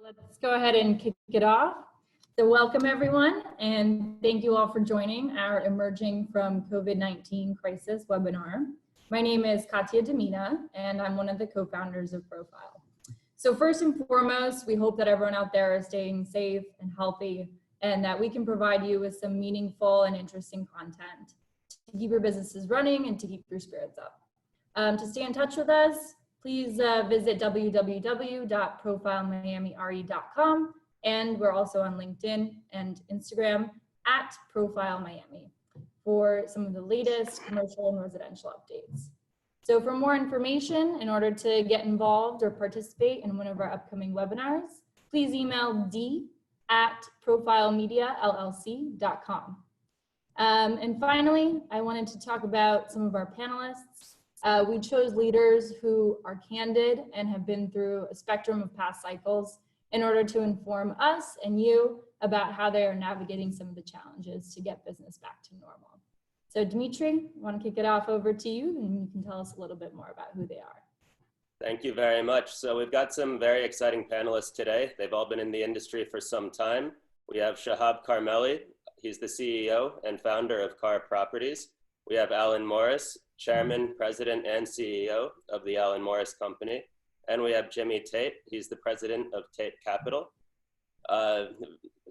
Let's go ahead and kick it off. So welcome everyone, and thank you all for joining our Emerging from COVID-19 Crisis webinar. My name is Katya Demina, and I'm one of the co-founders of Profile. So first and foremost, we hope that everyone out there is staying safe and healthy, and that we can provide you with some meaningful and interesting content to keep your businesses running and to keep your spirits up. To stay in touch with us, please visit www.PROFILEmiami.com, and we're also on LinkedIn and Instagram at PROFILEmiami for some of the latest commercial and residential updates. So for more information, in order to get involved or participate in one of our upcoming webinars, please email d@profilemediallc.com. And finally, I wanted to talk about some of our panelists. We chose leaders who are candid and have been through a spectrum of past cycles in order to inform us and you about how they are navigating some of the challenges to get business back to normal. So Demetri, I want to kick it off over to you, and you can tell us a little bit more about who they are. Thank you very much. So we've got some very exciting panelists today. They've all been in the industry for some time. We have Shahab Karmely. He's the CEO and founder of Car Properties. We have Alan Morris, Chairman, President, and CEO of the Alan Morris Company. And we have Jimmy Tate. He's the President of Tate Capital.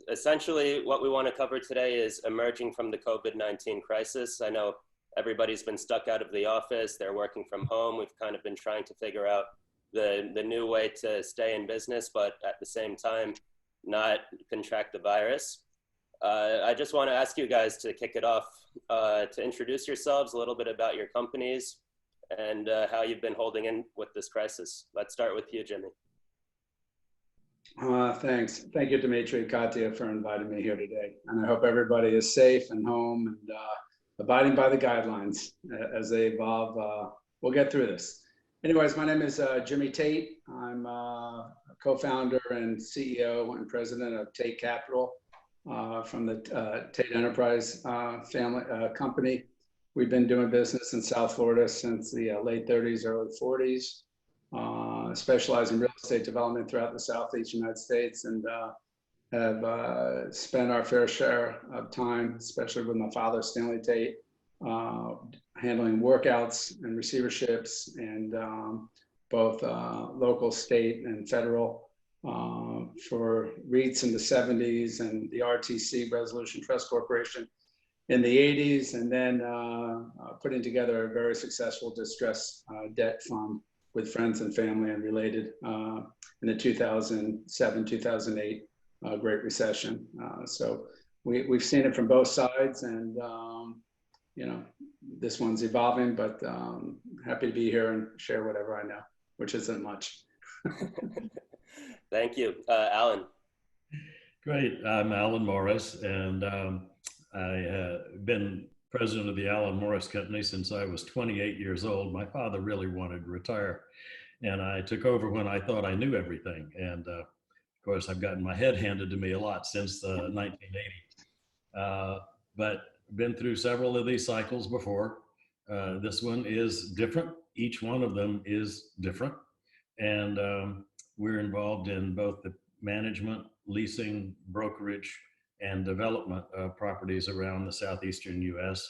Essentially, what we want to cover today is emerging from the COVID-19 crisis. I know everybody's been stuck out of the office. They're working from home. We've kind of been trying to figure out the new way to stay in business, but at the same time, not contract the virus. I just want to ask you guys to kick it off, to introduce yourselves, a little bit about your companies, and how you've been holding in with this crisis. Let's start with you, Jimmy. Thanks. Thank you, Demetri and Katya, for inviting me here today. And I hope everybody is safe and home and abiding by the guidelines as they evolve. We'll get through this. Anyways, my name is Jimmy Tate. I'm a co-founder and CEO and president of Tate Capital. From the Tate Enterprise family company. We've been doing business in South Florida since the late 30s, early 40s, specialize in real estate development throughout the Southeast United States, and have spent our fair share of time, especially with my father, Stanley Tate, handling workouts and receiverships and both local, state, and federal for REITs in the 70s and the RTC, Resolution Trust Corporation, in the 80s, and then putting together a very successful distressed debt fund with friends and family and related in the 2007-2008 Great Recession. So we've seen it from both sides, and you know, this one's evolving, but happy to be here and share whatever I know, which isn't much. Thank you. Alan. Great. I'm Alan Morris, and I've been president of the Alan Morris Company since I was 28 years old. My father really wanted to retire, and I took over when I thought I knew everything. And of course, I've gotten my head handed to me a lot since the 1980s. But been through several of these cycles before. This one is different. Each one of them is different. And we're involved in both the management, leasing, brokerage, and development of properties around the southeastern U.S.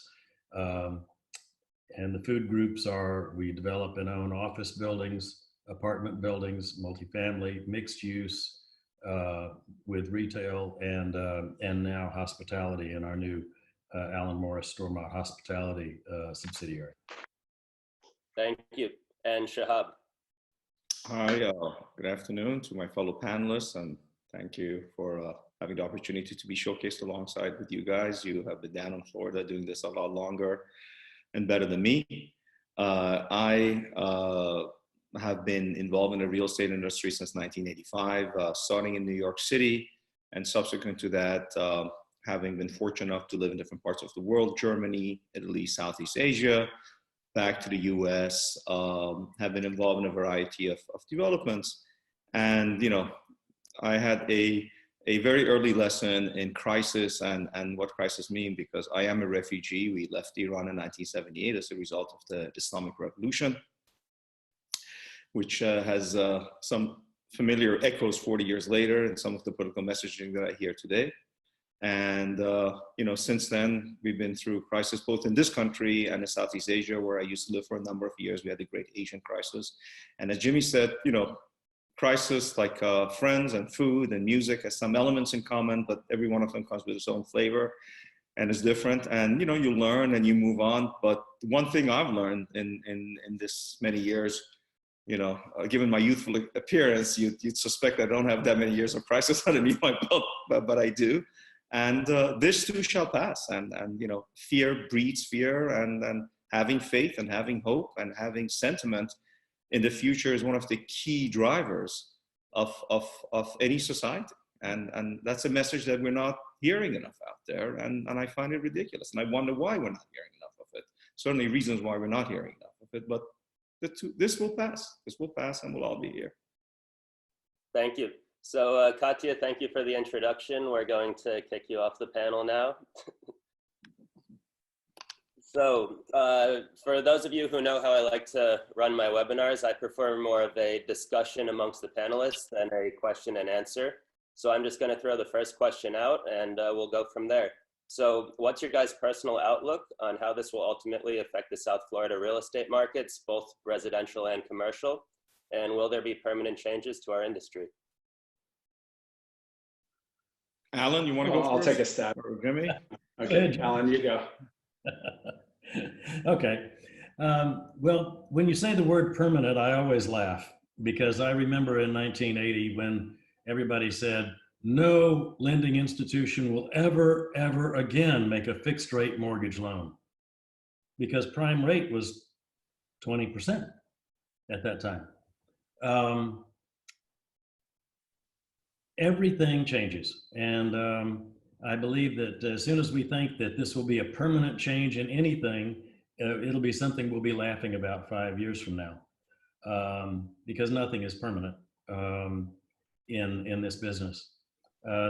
And the food groups are, we develop and own office buildings, apartment buildings, multifamily, mixed use, with retail and now hospitality in our new Alan Morris Stormont Hospitality subsidiary. Thank you. And Shahab. Hi, good afternoon to my fellow panelists, and thank you for having the opportunity to be showcased alongside with you guys. You have been down in Florida doing this a lot longer and better than me. I have been involved in the real estate industry since 1985, starting in New York City, and subsequent to that, having been fortunate enough to live in different parts of the world, Germany, Italy, Southeast Asia, back to the US, have been involved in a variety of developments. And, you know, I had a very early lesson in crisis and what crisis mean, because I am a refugee. We left Iran in 1978 as a result of the Islamic Revolution, which has some familiar echoes 40 years later in some of the political messaging that I hear today. And, since then, we've been through crisis both in this country and in Southeast Asia, where I used to live for a number of years. We had the Great Asian Crisis. And as Jimmy said, crisis like friends and food and music has some elements in common, but every one of them comes with its own flavor and is different. And, you learn and you move on. But one thing I've learned in this many years, given my youthful appearance, you'd suspect I don't have that many years of crisis underneath my belt, but I do. And this too shall pass. And fear breeds fear, and having faith and having hope and having sentiment in the future is one of the key drivers of any society. And that's a message that we're not hearing enough out there. And I find it ridiculous. And I wonder why we're not hearing enough of it. Certainly reasons why we're not hearing enough of it, but this will pass. This will pass and we'll all be here. Thank you. So Katya, thank you for the introduction. We're going to kick you off the panel now. So for those of you who know how I like to run my webinars, I prefer more of a discussion amongst the panelists than a question and answer. So I'm just going to throw the first question out and we'll go from there. So what's your guys' personal outlook on how this will ultimately affect the South Florida real estate markets, both residential and commercial? And will there be permanent changes to our industry? Alan, you want to go first? I'll take a stab. Or Jimmy? Okay, Alan, you go. Okay. Well, when you say the word permanent, I always laugh, because I remember in 1980 when everybody said, no lending institution will ever again make a fixed rate mortgage loan, because prime rate was 20% at that time. Everything changes. And I believe that as soon as we think that this will be a permanent change in anything, it'll be something we'll be laughing about 5 years from now, because nothing is permanent in this business.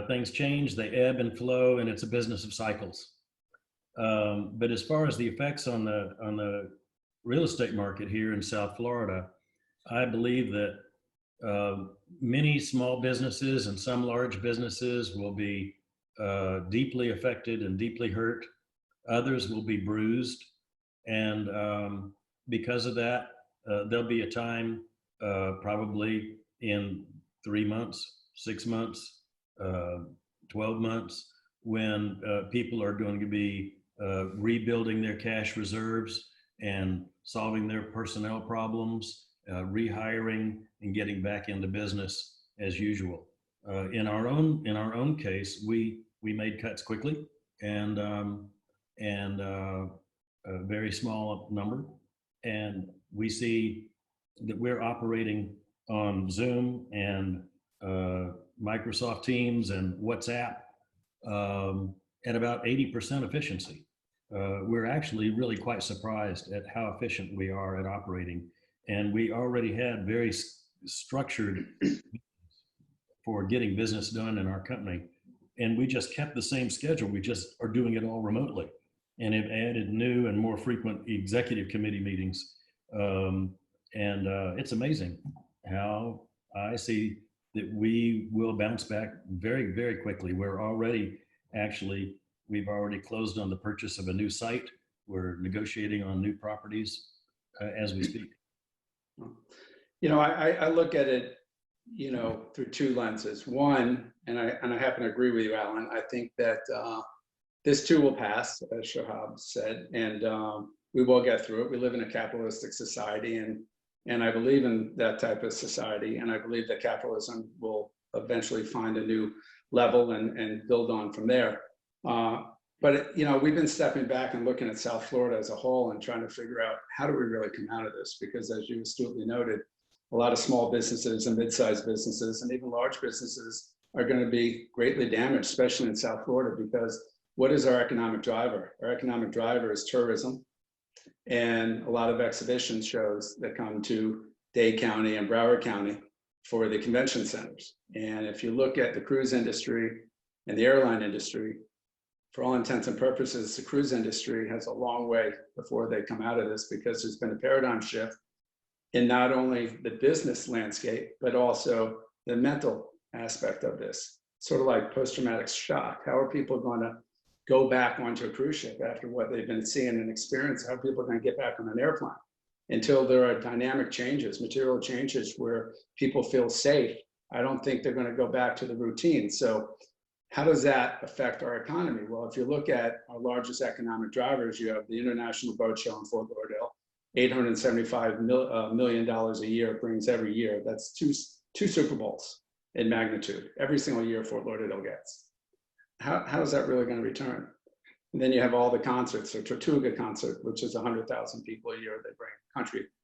Things change, they ebb and flow, and it's a business of cycles. But as far as the effects on the real estate market here in South Florida, I believe that many small businesses and some large businesses will be deeply affected and deeply hurt. Others will be bruised. And because of that, there'll be a time probably in 3 months, 6 months, 12 months, when people are going to be rebuilding their cash reserves and solving their personnel problems, rehiring and getting back into business as usual. In our own case, we made cuts quickly, and a very small number, and we see that we're operating on Zoom and Microsoft Teams and WhatsApp at about 80% efficiency. We're actually really quite surprised at how efficient we are at operating. And we already had very structured for getting business done in our company. And we just kept the same schedule. We just are doing it all remotely, and have added new and more frequent executive committee meetings. It's amazing how I see that we will bounce back very, very quickly. We've already closed on the purchase of a new site. We're negotiating on new properties as we speak. I look at it, through two lenses. One, and I happen to agree with you, Alan, I think that this too will pass, as Shahab said, and we will get through it. We live in a capitalistic society, and I believe in that type of society, and I believe that capitalism will eventually find a new level and build on from there. But we've been stepping back and looking at South Florida as a whole and trying to figure out, how do we really come out of this? Because as you astutely noted, a lot of small businesses and mid-sized businesses and even large businesses are going to be greatly damaged, especially in South Florida, because what is our economic driver? Our economic driver is tourism, and a lot of exhibition shows that come to Dade County and Broward County for the convention centers. And if you look at the cruise industry and the airline industry, for all intents and purposes, the cruise industry has a long way before they come out of this, because there's been a paradigm shift in not only the business landscape, but also the mental aspect of this, sort of like post-traumatic shock. How are people going to go back onto a cruise ship after what they've been seeing and experiencing? How are people going to get back on an airplane? Until there are dynamic changes, material changes where people feel safe, I don't think they're going to go back to the routine. So how does that affect our economy? Well, if you look at our largest economic drivers, you have the International Boat Show in Fort Lauderdale, $875 million a year it brings every year. That's two Super Bowls in magnitude every single year Fort Lauderdale gets. How is that really going to return? And then you have all the concerts, the Tortuga concert, which is 100,000 people a year. They bring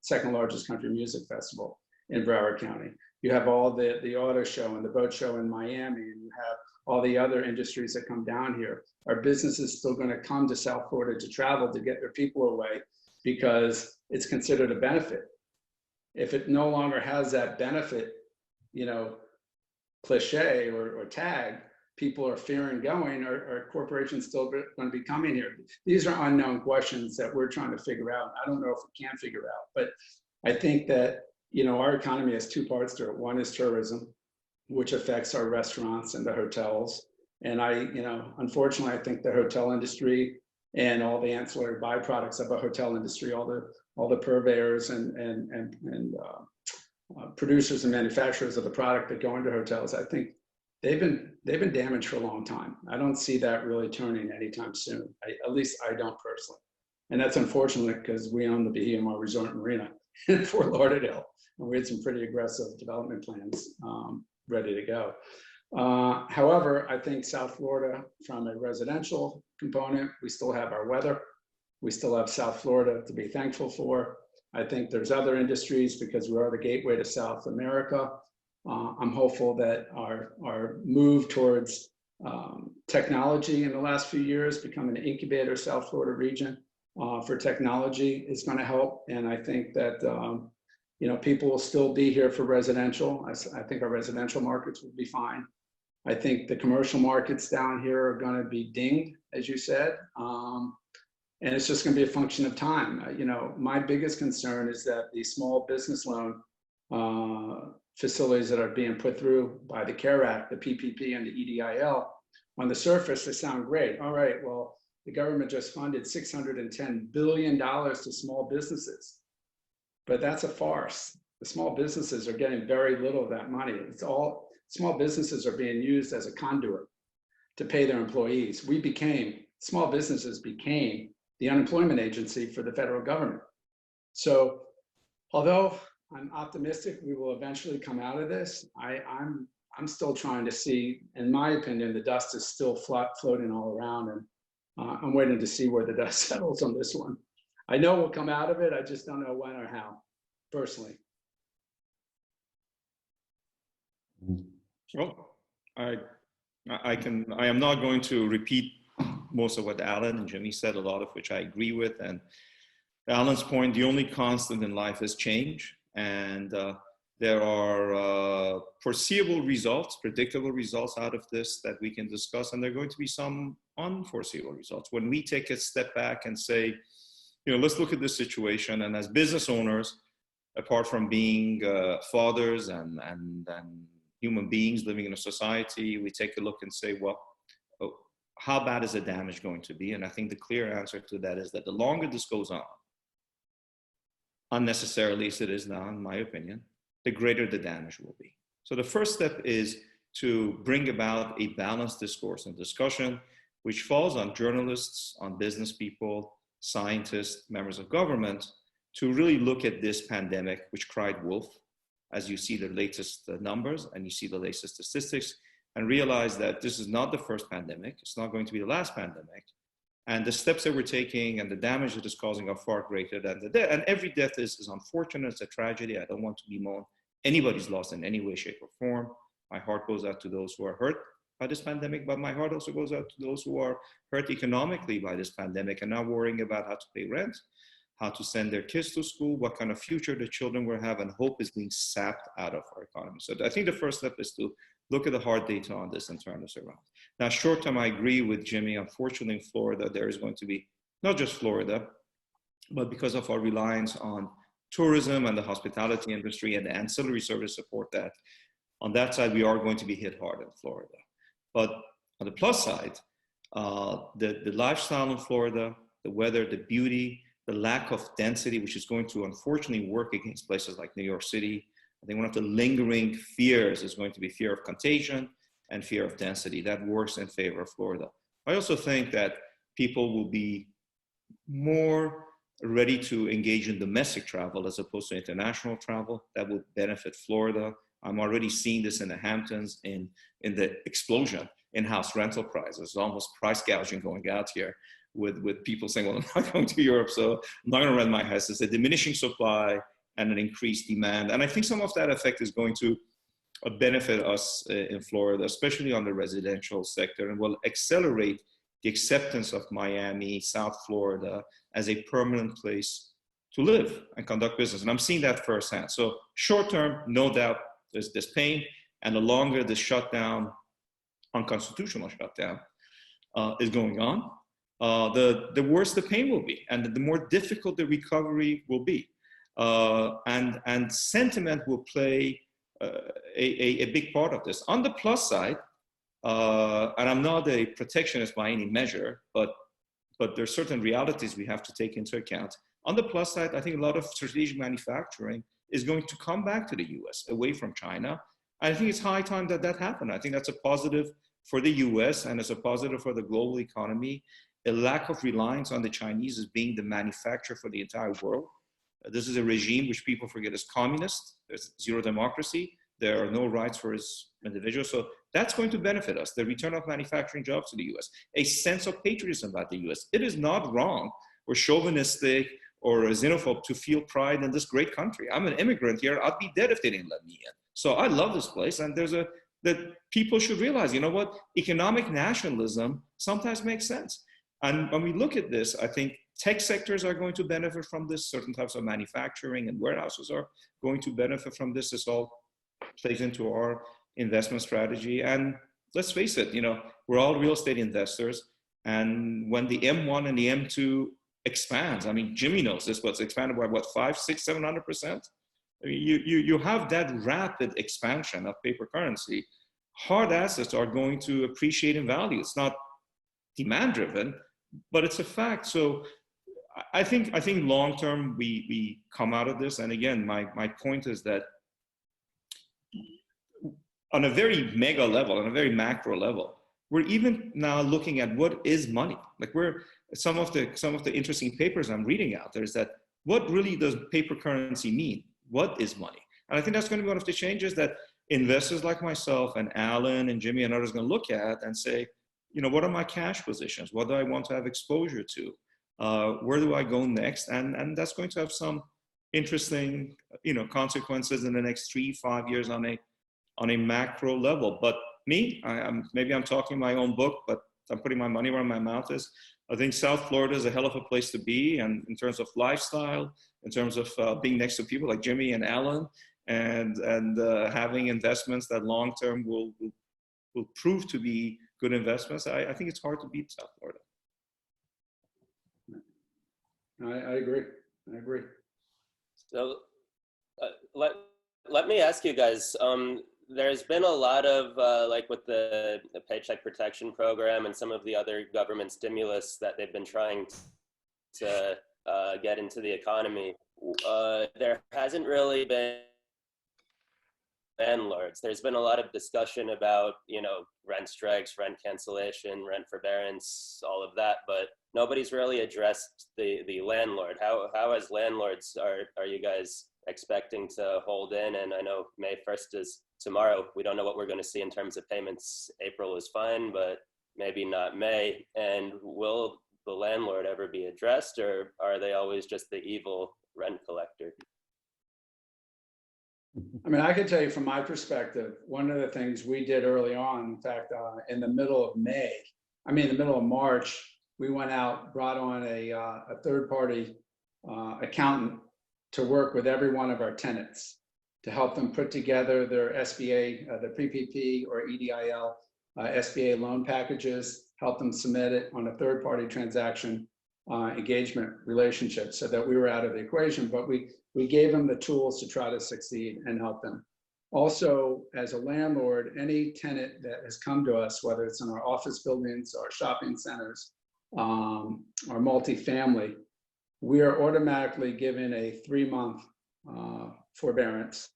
second largest country music festival in Broward County. You have all the auto show and the boat show in Miami, and you have all the other industries that come down here. Are businesses still going to come to South Florida to travel to get their people away because it's considered a benefit? If it no longer has that benefit, cliche or tag, people are fearing going, or corporations still going to be coming here? These are unknown questions that we're trying to figure out. I don't know if we can figure out, but I think that, our economy has two parts to it. One is tourism, which affects our restaurants and the hotels. And unfortunately, I think the hotel industry and all the ancillary byproducts of a hotel industry, all the purveyors and producers and manufacturers of the product that go into hotels, I think they've been damaged for a long time. I don't see that really turning anytime soon. At least I don't personally. And that's unfortunate because we own the Bahia Mar Resort and Marina in Fort Lauderdale. And we had some pretty aggressive development plans ready to go. However, I think South Florida, from a residential component, we still have our weather. We still have South Florida to be thankful for. I think there's other industries because we are the gateway to South America. I'm hopeful that our move towards technology in the last few years, becoming an incubator South Florida region for technology, is going to help. And I think that people will still be here for residential. I think our residential markets will be fine. I think the commercial markets down here are going to be dinged, as you said. And it's just going to be a function of time. My biggest concern is that the small business loan facilities that are being put through by the CARE Act, the PPP and the EDIL, on the surface, they sound great. All right, well, the government just funded $610 billion to small businesses. But that's a farce. The small businesses are getting very little of that money. Small businesses are being used as a conduit to pay their employees. Small businesses became the unemployment agency for the federal government. So although I'm optimistic we will eventually come out of this, I'm still trying to see, in my opinion, the dust is still floating all around, and I'm waiting to see where the dust settles on this one. I know we'll come out of it. I just don't know when or how, personally. Well, I am not going to repeat most of what Alan and Jimmy said, a lot of which I agree with. And Alan's point, the only constant in life is change. And there are foreseeable results, predictable results out of this that we can discuss. And there are going to be some unforeseeable results. When we take a step back and say, let's look at this situation. And as business owners, apart from being fathers and human beings living in a society, we take a look and say, well, how bad is the damage going to be? And I think the clear answer to that is that the longer this goes on, unnecessarily as it is now, in my opinion, the greater the damage will be. So the first step is to bring about a balanced discourse and discussion, which falls on journalists, on business people, scientists, members of government, to really look at this pandemic, which cried wolf, as you see the latest numbers and you see the latest statistics, and realize that this is not the first pandemic. It's not going to be the last pandemic. And the steps that we're taking and the damage that it's causing are far greater than the death. And every death is unfortunate. It's a tragedy. I don't want to bemoan anybody's loss in any way, shape, or form. My heart goes out to those who are hurt by this pandemic, but my heart also goes out to those who are hurt economically by this pandemic and now worrying about how to pay rent, how to send their kids to school, what kind of future the children will have, and hope is being sapped out of our economy. So I think the first step is to look at the hard data on this and turn this around. Now, short term, I agree with Jimmy. Unfortunately, in Florida, there is going to be, not just Florida, but because of our reliance on tourism and the hospitality industry and the ancillary service support that On that side, we are going to be hit hard in Florida. But on the plus side, the lifestyle in Florida, the weather, the beauty, the lack of density, which is going to unfortunately work against places like New York City. I think one of the lingering fears is going to be fear of contagion and fear of density. That works in favor of Florida. I also think that people will be more ready to engage in domestic travel as opposed to international travel. That would benefit Florida. I'm already seeing this in the Hamptons in the explosion in house rental prices. It's almost price gouging going out here with people saying, well, I'm not going to Europe, so I'm not going to rent my house. It's a diminishing supply and an increased demand. And I think some of that effect is going to benefit us in Florida, especially on the residential sector, and will accelerate the acceptance of Miami, South Florida as a permanent place to live and conduct business. And I'm seeing that firsthand. So short term, no doubt there's pain, and the longer the shutdown, unconstitutional shutdown, is going on, the worse the pain will be, and the more difficult the recovery will be. And sentiment will play a big part of this. On the plus side, and I'm not a protectionist by any measure, but there's certain realities we have to take into account. On the plus side, I think a lot of strategic manufacturing is going to come back to the US, away from China. I think it's high time that that happened. I think that's a positive for the US, and it's a positive for the global economy. A lack of reliance on the Chinese as being the manufacturer for the entire world. This is a regime which people forget is communist. There's zero democracy. There are no rights for its individuals. So that's going to benefit us. The return of manufacturing jobs to the US. A sense of patriotism about the US. It is not wrong or chauvinistic or xenophobe to feel pride in this great country. I'm an immigrant here. I'd be dead if they didn't let me in. So I love this place. And that people should realize, you know what? Economic nationalism sometimes makes sense. And when we look at this, I think tech sectors are going to benefit from this. Certain types of manufacturing and warehouses are going to benefit from this. This all plays into our investment strategy. And let's face it, we're all real estate investors. And when the M1 and the M2 expands, I mean, Jimmy knows this, but it's expanded by what, 500%, 600%, 700%? I mean, you have that rapid expansion of paper currency. Hard assets are going to appreciate in value. It's not demand driven, but it's a fact. So I think long term we come out of this. And again, my point is that on a very mega level, on a very macro level, we're even now looking at what is money. Like some of the interesting papers I'm reading out there is that what really does paper currency mean? What is money? And I think that's going to be one of the changes that investors like myself and Alan and Jimmy and others are going to look at and say, what are my cash positions? What do I want to have exposure to? Where do I go next? And that's going to have some interesting, consequences in the next 3-5 years on a macro level. But me, maybe I'm talking my own book, but I'm putting my money where my mouth is. I think South Florida is a hell of a place to be, and in terms of lifestyle, in terms of being next to people like Jimmy and Alan, and having investments that long term will prove to be good investments. I think it's hard to beat South Florida. I agree. So let me ask you guys, there's been a lot of, like with the Paycheck Protection Program and some of the other government stimulus that they've been trying to get into the economy. There hasn't really been landlords. There's been a lot of discussion about, rent strikes, rent cancellation, rent forbearance, all of that, but nobody's really addressed the landlord. How as landlords are you guys expecting to hold in? And I know May 1st is tomorrow. We don't know what we're going to see in terms of payments. April is fine, but maybe not May. And will the landlord ever be addressed, or are they always just the evil rent collector? I mean, I can tell you from my perspective, one of the things we did early on, in fact, in the middle of March, we went out, brought on a third-party accountant to work with every one of our tenants to help them put together their SBA, the PPP or EDIL SBA loan packages, help them submit it on a third-party transaction engagement relationship so that we were out of the equation, but we gave them the tools to try to succeed and help them. Also, as a landlord, any tenant that has come to us, whether it's in our office buildings, our shopping centers, our multifamily, we are automatically given a 3-month forbearance,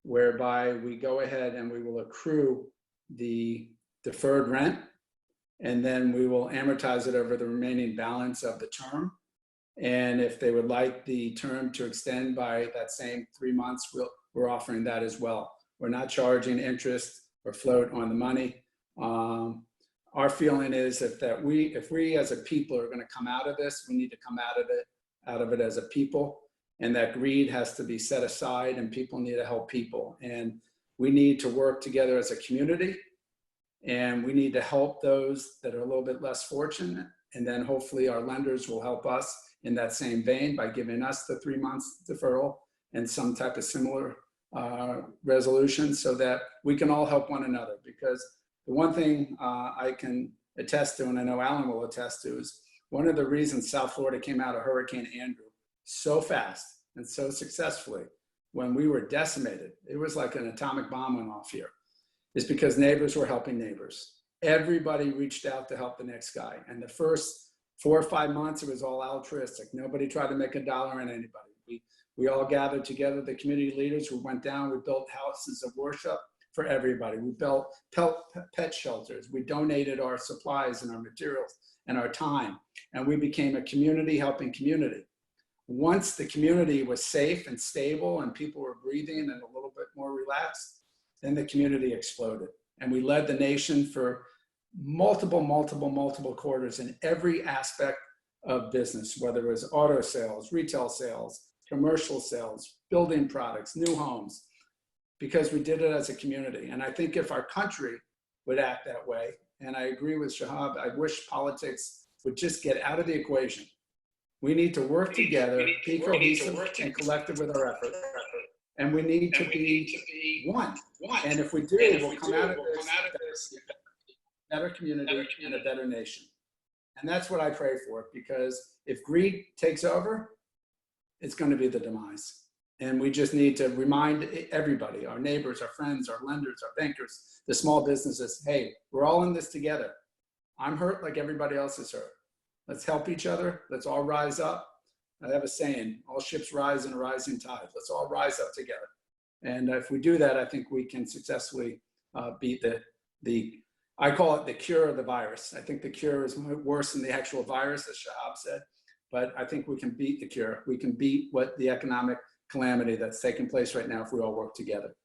whereby we go ahead and we will accrue the deferred rent, and then we will amortize it over the remaining balance of the term. And if they would like the term to extend by that same 3 months, we're offering that as well. We're not charging interest or float on the money. Our feeling is that if we as a people are going to come out of this, we need to come out of it as a people, and that greed has to be set aside, and people need to help people. And we need to work together as a community, and we need to help those that are a little bit less fortunate. And then hopefully our lenders will help us in that same vein by giving us the 3 months deferral and some type of similar resolution, so that we can all help one another. Because the one thing I can attest to, and I know Alan will attest to, is one of the reasons South Florida came out of Hurricane Andrew so fast and so successfully when we were decimated, it was like an atomic bomb went off here, is because neighbors were helping neighbors. Everybody reached out to help the next guy. And the first 4 or 5 months, it was all altruistic. Nobody tried to make a dollar on anybody. We all gathered together, the community leaders who went down. We built houses of worship for everybody. We built pet shelters. We donated our supplies and our materials and our time. And we became a community helping community. Once the community was safe and stable and people were breathing and a little bit more relaxed, then the community exploded. And we led the nation for multiple quarters in every aspect of business, whether it was auto sales, retail sales, commercial sales, building products, new homes, because we did it as a community. And I think if our country would act that way, and I agree with Shahab, I wish politics would just get out of the equation. We need to work together, be cohesive and collective with our effort. And we need to be one. And if we do, we'll come out of this a better community and a better nation. And that's what I pray for, because if greed takes over, it's going to be the demise. And we just need to remind everybody, our neighbors, our friends, our lenders, our bankers, the small businesses, hey, we're all in this together. I'm hurt like everybody else is hurt. Let's help each other. Let's all rise up. I have a saying, all ships rise in a rising tide. Let's all rise up together. And if we do that, I think we can successfully beat I call it the cure of the virus. I think the cure is worse than the actual virus, as Shahab said. But I think we can beat the cure. We can beat what the economic calamity that's taking place right now if we all work together.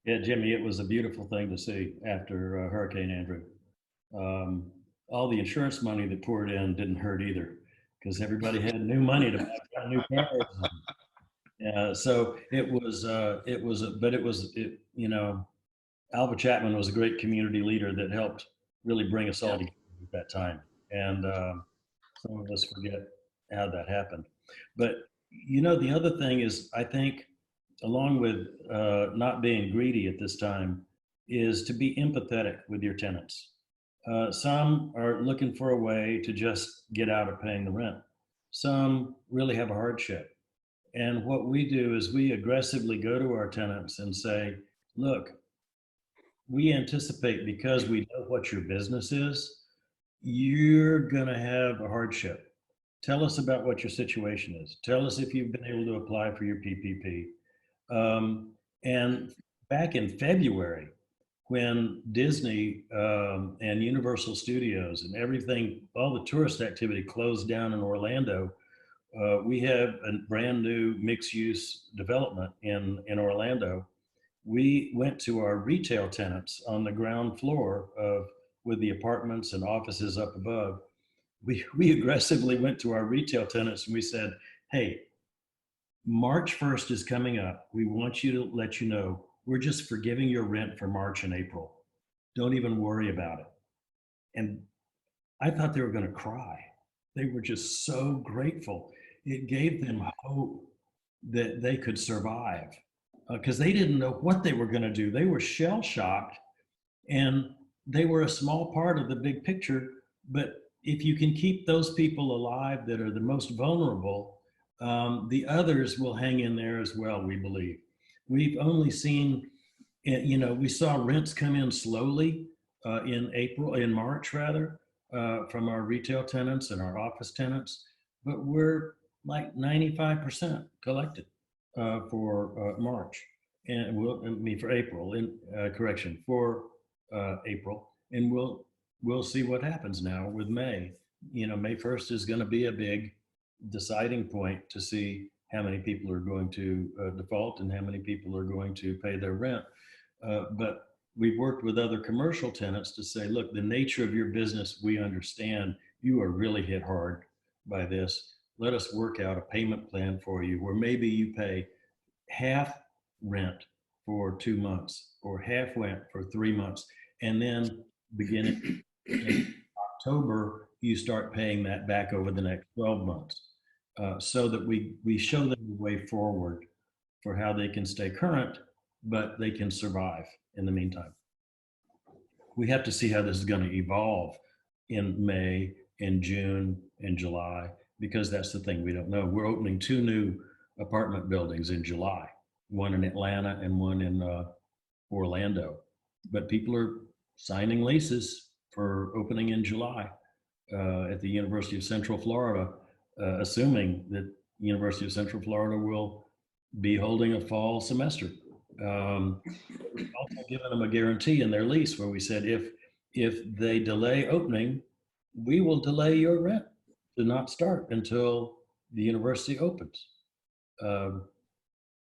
Yeah, Jimmy, it was a beautiful thing to see after Hurricane Andrew. All the insurance money that poured in didn't hurt either, because everybody had new money to buy new cars. So Alva Chapman was a great community leader that helped really bring us all together at that time. And some of us forget how that happened. But, the other thing is, I think, along with not being greedy at this time, is to be empathetic with your tenants. Some are looking for a way to just get out of paying the rent. Some really have a hardship. And what we do is we aggressively go to our tenants and say, look, we anticipate, because we know what your business is, you're going to have a hardship. Tell us about what your situation is. Tell us if you've been able to apply for your PPP. And back in February, when Disney and Universal Studios and everything, all the tourist activity closed down in Orlando, we have a brand new mixed-use development in Orlando. We went to our retail tenants on the ground floor with the apartments and offices up above. We aggressively went to our retail tenants and we said, hey, March 1st is coming up. We want you to let you know, we're just forgiving your rent for March and April. Don't even worry about it. And I thought they were going to cry. They were just so grateful. It gave them hope that they could survive, because they didn't know what they were going to do. They were shell-shocked, and they were a small part of the big picture. But if you can keep those people alive that are the most vulnerable, the others will hang in there as well, we believe. we've only seen, we saw rents come in slowly in March rather, from our retail tenants and our office tenants, but we're like 95% collected for March, and for April, for April, and we'll see what happens now with May. May 1st is going to be a big deciding point to see how many people are going to default and how many people are going to pay their rent. But we've worked with other commercial tenants to say, look, the nature of your business, we understand you are really hit hard by this. Let us work out a payment plan for you where maybe you pay half rent for 2 months or half rent for 3 months. And then beginning in October, you start paying that back over the next 12 months. So that we show them the way forward for how they can stay current, but they can survive in the meantime. We have to see how this is going to evolve in May, in June, in July, because that's the thing we don't know. We're opening 2 new apartment buildings in July, one in Atlanta and one in Orlando. But people are signing leases for opening in July at the University of Central Florida, assuming that University of Central Florida will be holding a fall semester. We've also given them a guarantee in their lease where we said if they delay opening, we will delay your rent to not start until the university opens.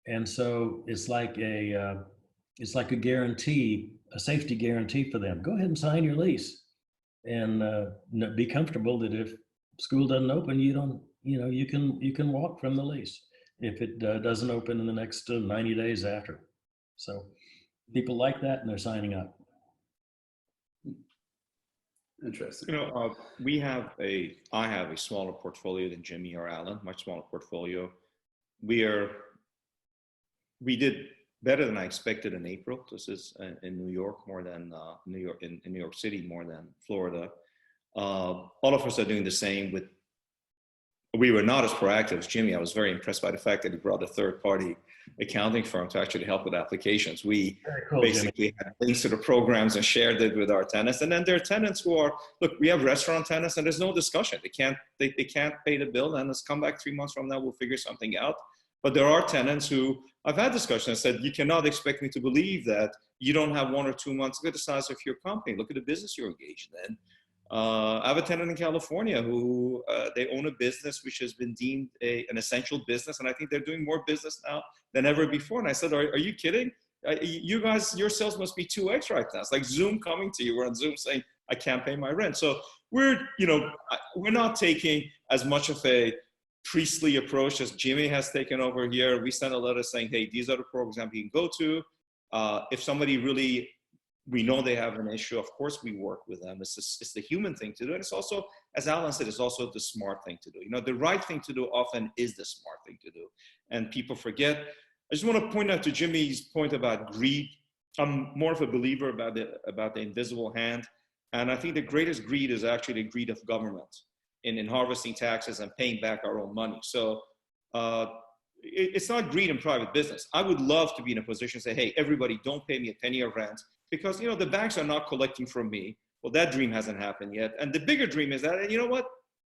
And so it's like a guarantee, a safety guarantee for them. Go ahead and sign your lease and be comfortable that if school doesn't open, you can walk from the lease if it doesn't open in the next 90 days after. So people like that and they're signing up. Interesting. I have a smaller portfolio than Jimmy or Alan, much smaller portfolio. We did better than I expected in April. This is in New York more than New York City more than Florida. All of us are doing the same. We were not as proactive as Jimmy. I was very impressed by the fact that he brought a third-party accounting firm to actually help with applications. We basically had links to the programs and shared it with our tenants. And then there are tenants who are, look, we have restaurant tenants and there's no discussion. They can't pay the bill, and let's come back 3 months from now, we'll figure something out. But there are tenants who I've had discussions and said, you cannot expect me to believe that you don't have 1 or 2 months. Look at the size of your company. Look at the business you're engaged in. I have a tenant in California who they own a business which has been deemed an essential business, and I think they're doing more business now than ever before. And I said, are you kidding? You guys, your sales must be 2x right now. It's like Zoom coming to you. We're on Zoom saying, I can't pay my rent. So we're not taking as much of a priestly approach as Jimmy has taken over here. We sent a letter saying, hey, these are the programs you can go to. If somebody really, we know they have an issue, of course we work with them. It's the human thing to do. And it's also, as Alan said, it's also the smart thing to do. The right thing to do often is the smart thing to do. And people forget. I just want to point out to Jimmy's point about greed. I'm more of a believer about the invisible hand. And I think the greatest greed is actually the greed of government in harvesting taxes and paying back our own money. So it's not greed in private business. I would love to be in a position to say, hey, everybody, don't pay me a penny of rent because, the banks are not collecting from me. Well, that dream hasn't happened yet. And the bigger dream is that, you know what?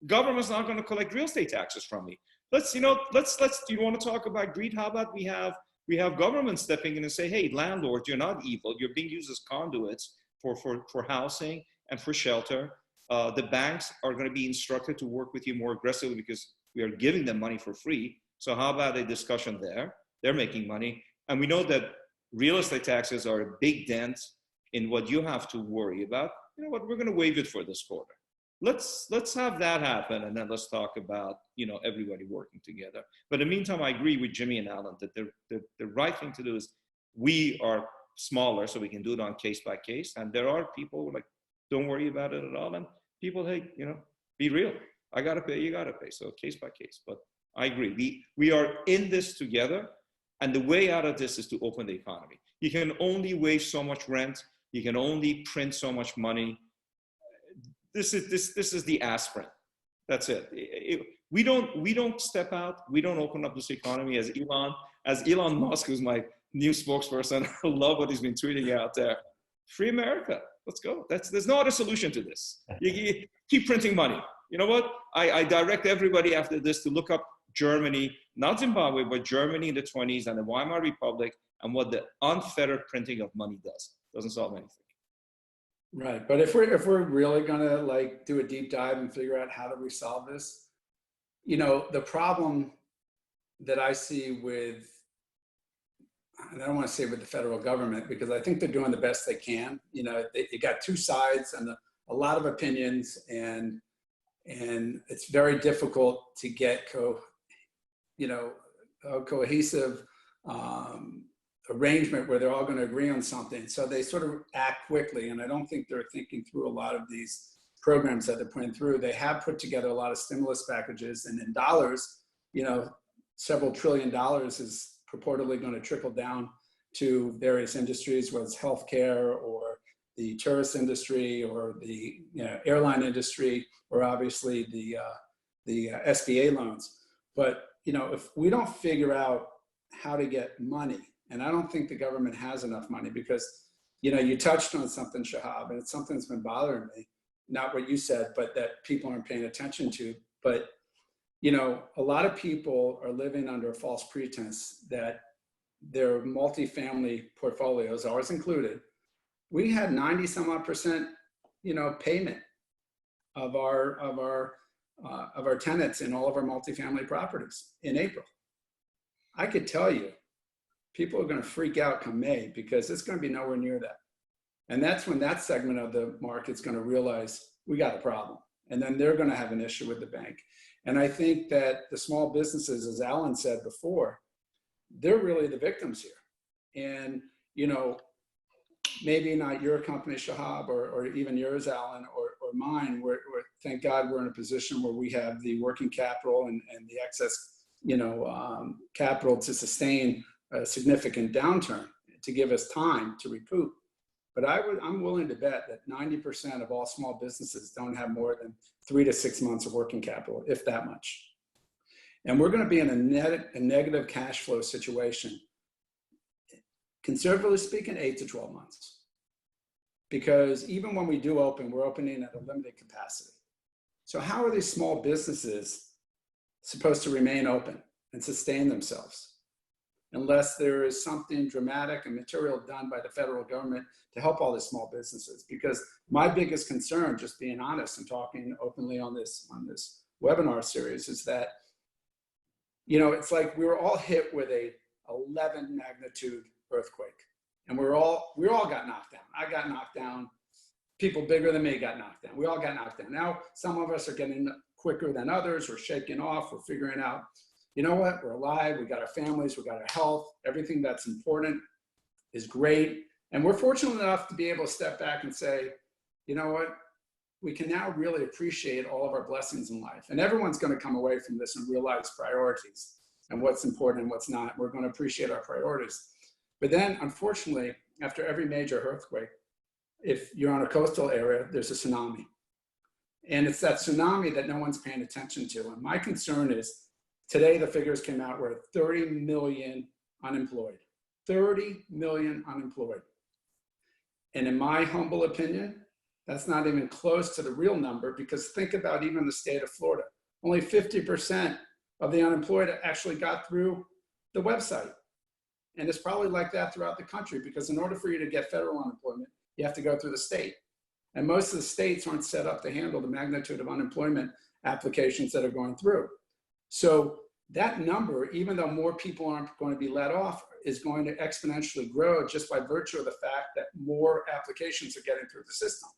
Government's not going to collect real estate taxes from me. Do you want to talk about greed? How about we have government stepping in and say, hey, landlords, you're not evil. You're being used as conduits for housing and for shelter. The banks are going to be instructed to work with you more aggressively because we are giving them money for free. So how about a discussion there? They're making money. And we know that real estate taxes are a big dent in what you have to worry about. You know what, we're going to waive it for this quarter. Let's have that happen. And then let's talk about, everybody working together. But in the meantime, I agree with Jimmy and Alan that the right thing to do is we are smaller so we can do it on case by case. And there are people who are like, don't worry about it at all. And people, hey, be real. I got to pay, you got to pay. So case by case. But I agree. We are in this together. And the way out of this is to open the economy. You can only waive so much rent. You can only print so much money. This is the aspirin. That's it. We don't step out. We don't open up this economy as Elon Musk, who's my new spokesperson. I love what he's been tweeting out there. Free America. Let's go. There's no other solution to this. You keep printing money. You know what? I direct everybody after this to look up Germany, not Zimbabwe, but Germany in the 1920s and the Weimar Republic, and what the unfettered printing of money does. Doesn't solve anything. Right, but if we're really gonna like do a deep dive and figure out how do we solve this, you know, the problem that I see with, and I don't want to say with the federal government, because I think they're doing the best they can. You know, you got two sides and a lot of opinions, and it's very difficult to get a cohesive arrangement where they're all going to agree on something. So they sort of act quickly, and I don't think they're thinking through a lot of these programs that they're putting through. They have put together a lot of stimulus packages, and in dollars, you know, several $1 trillion is purportedly going to trickle down to various industries, whether it's healthcare or the tourist industry or the airline industry, or obviously the SBA loans. But you know, if we don't figure out how to get money, and I don't think the government has enough money, because you know, you touched on something, Shahab, and it's something that's been bothering me. Not what you said, but that people aren't paying attention to. But you know, a lot of people are living under a false pretense that their multifamily portfolios, ours included, we had 90-some-odd%, you know, payment of our tenants in all of our multifamily properties in April. I could tell you, people are going to freak out come May, because it's going to be nowhere near that. And that's when that segment of the market's going to realize we got a problem. And then they're going to have an issue with the bank. And I think that the small businesses, as Alan said before, they're really the victims here. And, you know, maybe not your company, Shahab, or even yours, Alan, or mine, where thank God we're in a position where we have the working capital and the excess, you know, capital to sustain a significant downturn, to give us time to recoup. But I'm willing to bet that 90% of all small businesses don't have more than 3 to 6 months of working capital, if that much. And we're going to be in a negative cash flow situation, conservatively speaking, 8 to 12 months. Because even when we do open, we're opening at a limited capacity. So how are these small businesses supposed to remain open and sustain themselves unless there is something dramatic and material done by the federal government to help all these small businesses? Because my biggest concern, just being honest and talking openly on this webinar series, is that, you know, it's like we were all hit with a 11 magnitude earthquake, and we all got knocked down. I got knocked down. People bigger than me got knocked down. We all got knocked down. Now, some of us are getting quicker than others. We're shaking off. We're figuring out, you know what? We're alive. We got our families. We got our health. Everything that's important is great. And we're fortunate enough to be able to step back and say, you know what? We can now really appreciate all of our blessings in life. And everyone's going to come away from this and realize priorities and what's important and what's not. We're going to appreciate our priorities. But then, unfortunately, after every major earthquake, if you're on a coastal area, there's a tsunami. And it's that tsunami that no one's paying attention to. And my concern is, today the figures came out, we're at 30 million unemployed. 30 million unemployed. And in my humble opinion, that's not even close to the real number, because think about even the state of Florida. Only 50% of the unemployed actually got through the website. And it's probably like that throughout the country, because in order for you to get federal unemployment, you have to go through the state. And most of the states aren't set up to handle the magnitude of unemployment applications that are going through. So that number, even though more people aren't going to be let off, is going to exponentially grow just by virtue of the fact that more applications are getting through the system.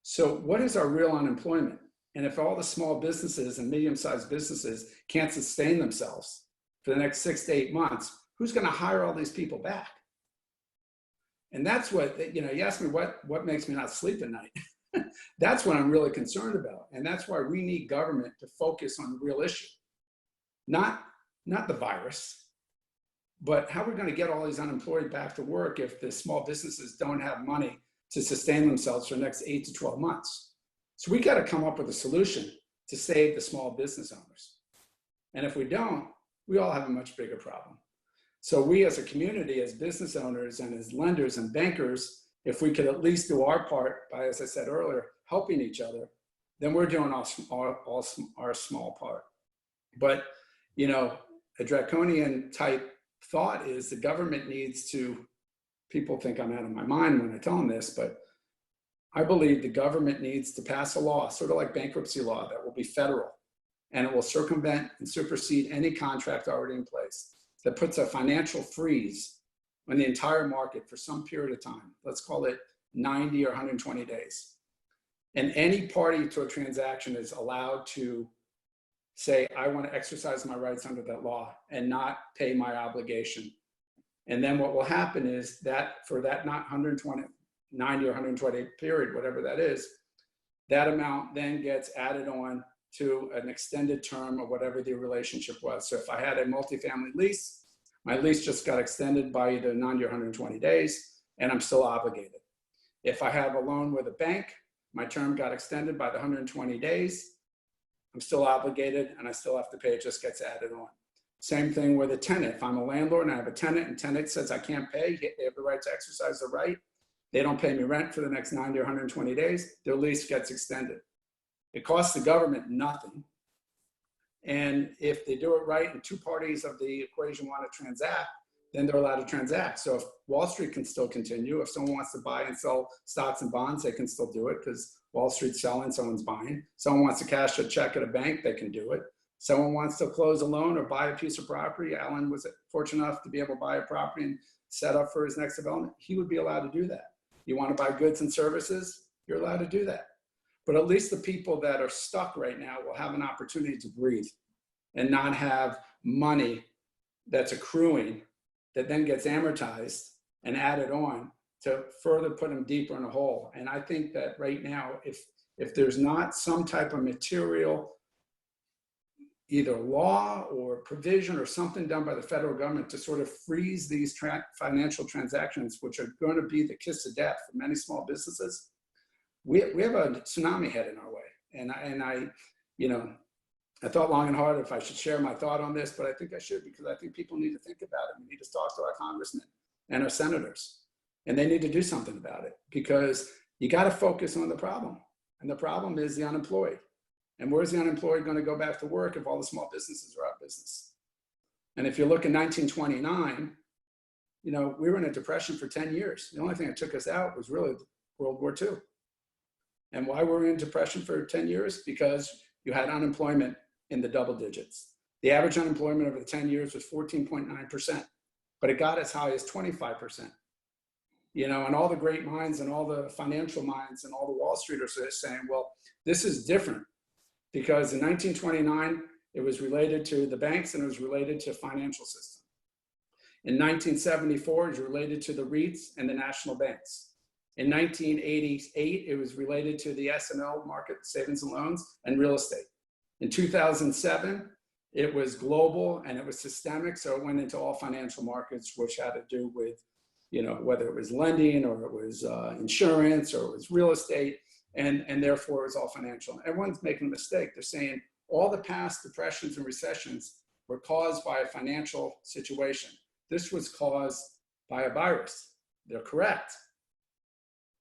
So what is our real unemployment? And if all the small businesses and medium-sized businesses can't sustain themselves for the next 6 to 8 months, who's going to hire all these people back? And that's what, you know, you ask me what makes me not sleep at night. That's what I'm really concerned about. And that's why we need government to focus on the real issue. Not the virus, but how we're going to get all these unemployed back to work if the small businesses don't have money to sustain themselves for the next 8 to 12 months. So we got to come up with a solution to save the small business owners. And if we don't, we all have a much bigger problem. So we as a community, as business owners and as lenders and bankers, if we could at least do our part by, as I said earlier, helping each other, then we're doing our small part. But, you know, a draconian type thought is the government needs to, people think I'm out of my mind when I tell them this, but I believe the government needs to pass a law, sort of like bankruptcy law, that will be federal, and it will circumvent and supersede any contract already in place that puts a financial freeze on the entire market for some period of time. Let's call it 90 or 120 days. And any party to a transaction is allowed to say, I want to exercise my rights under that law and not pay my obligation. And then what will happen is that for that not 90 or 120 period, whatever that is, that amount then gets added on to an extended term of whatever the relationship was. So if I had a multifamily lease, my lease just got extended by either 90 or 120 days, and I'm still obligated. If I have a loan with a bank, my term got extended by the 120 days, I'm still obligated and I still have to pay, it just gets added on. Same thing with a tenant. If I'm a landlord and I have a tenant and tenant says I can't pay, they have the right to exercise the right. They don't pay me rent for the next 90 or 120 days, their lease gets extended. It costs the government nothing. And if they do it right and two parties of the equation want to transact, then they're allowed to transact. So if Wall Street can still continue, if someone wants to buy and sell stocks and bonds, they can still do it because Wall Street's selling, someone's buying. Someone wants to cash a check at a bank, they can do it. Someone wants to close a loan or buy a piece of property. Alan was fortunate enough to be able to buy a property and set up for his next development. He would be allowed to do that. You want to buy goods and services, you're allowed to do that. But at least the people that are stuck right now will have an opportunity to breathe and not have money that's accruing that then gets amortized and added on to further put them deeper in a hole. And I think that right now, if there's not some type of material, either law or provision or something done by the federal government to sort of freeze these financial transactions, which are going to be the kiss of death for many small businesses, we have a tsunami heading our way. And I, you know, I thought long and hard if I should share my thought on this, but I think I should, because I think people need to think about it. We need to talk to our congressmen and our senators, and they need to do something about it, because you got to focus on the problem. And the problem is the unemployed. And where's the unemployed going to go back to work if all the small businesses are out of business? And if you look in 1929, you know, we were in a depression for 10 years. The only thing that took us out was really World War II. And why were we in depression for 10 years? Because you had unemployment in the double digits. The average unemployment over the 10 years was 14.9%, but it got as high as 25%. You know, and all the great minds and all the financial minds and all the Wall Streeters are saying, well, this is different, because in 1929, it was related to the banks and it was related to financial system. In 1974, it was related to the REITs and the national banks. In 1988, it was related to the S&L market, savings and loans, and real estate. In 2007, it was global and it was systemic, so it went into all financial markets, which had to do with, you know, whether it was lending or it was insurance or it was real estate, and therefore it was all financial. Everyone's making a mistake. They're saying all the past depressions and recessions were caused by a financial situation. This was caused by a virus. They're correct.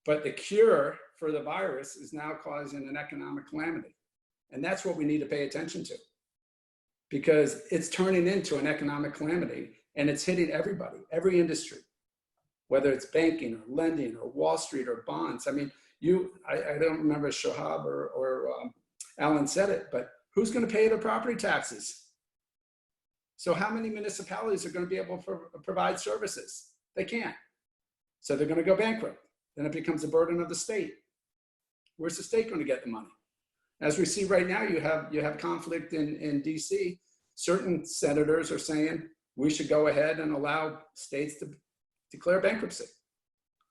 But the cure for the virus is now causing an economic calamity. And that's what we need to pay attention to, because it's turning into an economic calamity and it's hitting everybody, every industry, whether it's banking or lending or Wall Street or bonds. I mean, I don't remember Shahab or Alan said it, but who's going to pay the property taxes? So how many municipalities are going to be able to provide services? They can't. So they're going to go bankrupt. Then it becomes a burden of the state. Where's the state going to get the money? As we see right now, you have conflict in DC. Certain senators are saying we should go ahead and allow states to declare bankruptcy.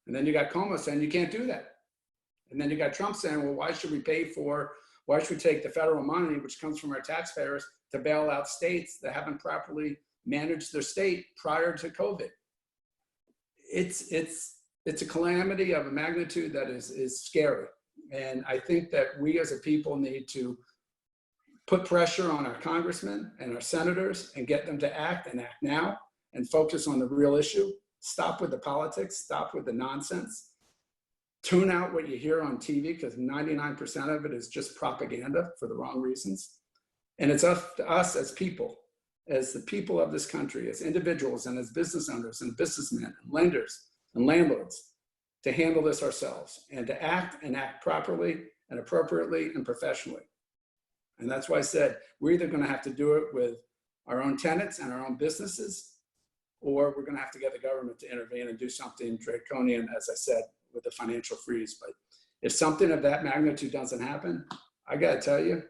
And then you got Como saying you can't do that. And then you got Trump saying, well, why should we take the federal money, which comes from our taxpayers, to bail out states that haven't properly managed their state prior to COVID? It's a calamity of a magnitude that is scary. And I think that we as a people need to put pressure on our congressmen and our senators and get them to act, and act now, and focus on the real issue. Stop with the politics, stop with the nonsense. Tune out what you hear on TV, because 99% of it is just propaganda for the wrong reasons. And it's up to us as people, as the people of this country, as individuals and as business owners and businessmen and lenders and landlords, to handle this ourselves and to act properly and appropriately and professionally. And that's why I said, we're either going to have to do it with our own tenants and our own businesses, or we're going to have to get the government to intervene and do something draconian, as I said, with the financial freeze. But if something of that magnitude doesn't happen, I got to tell you,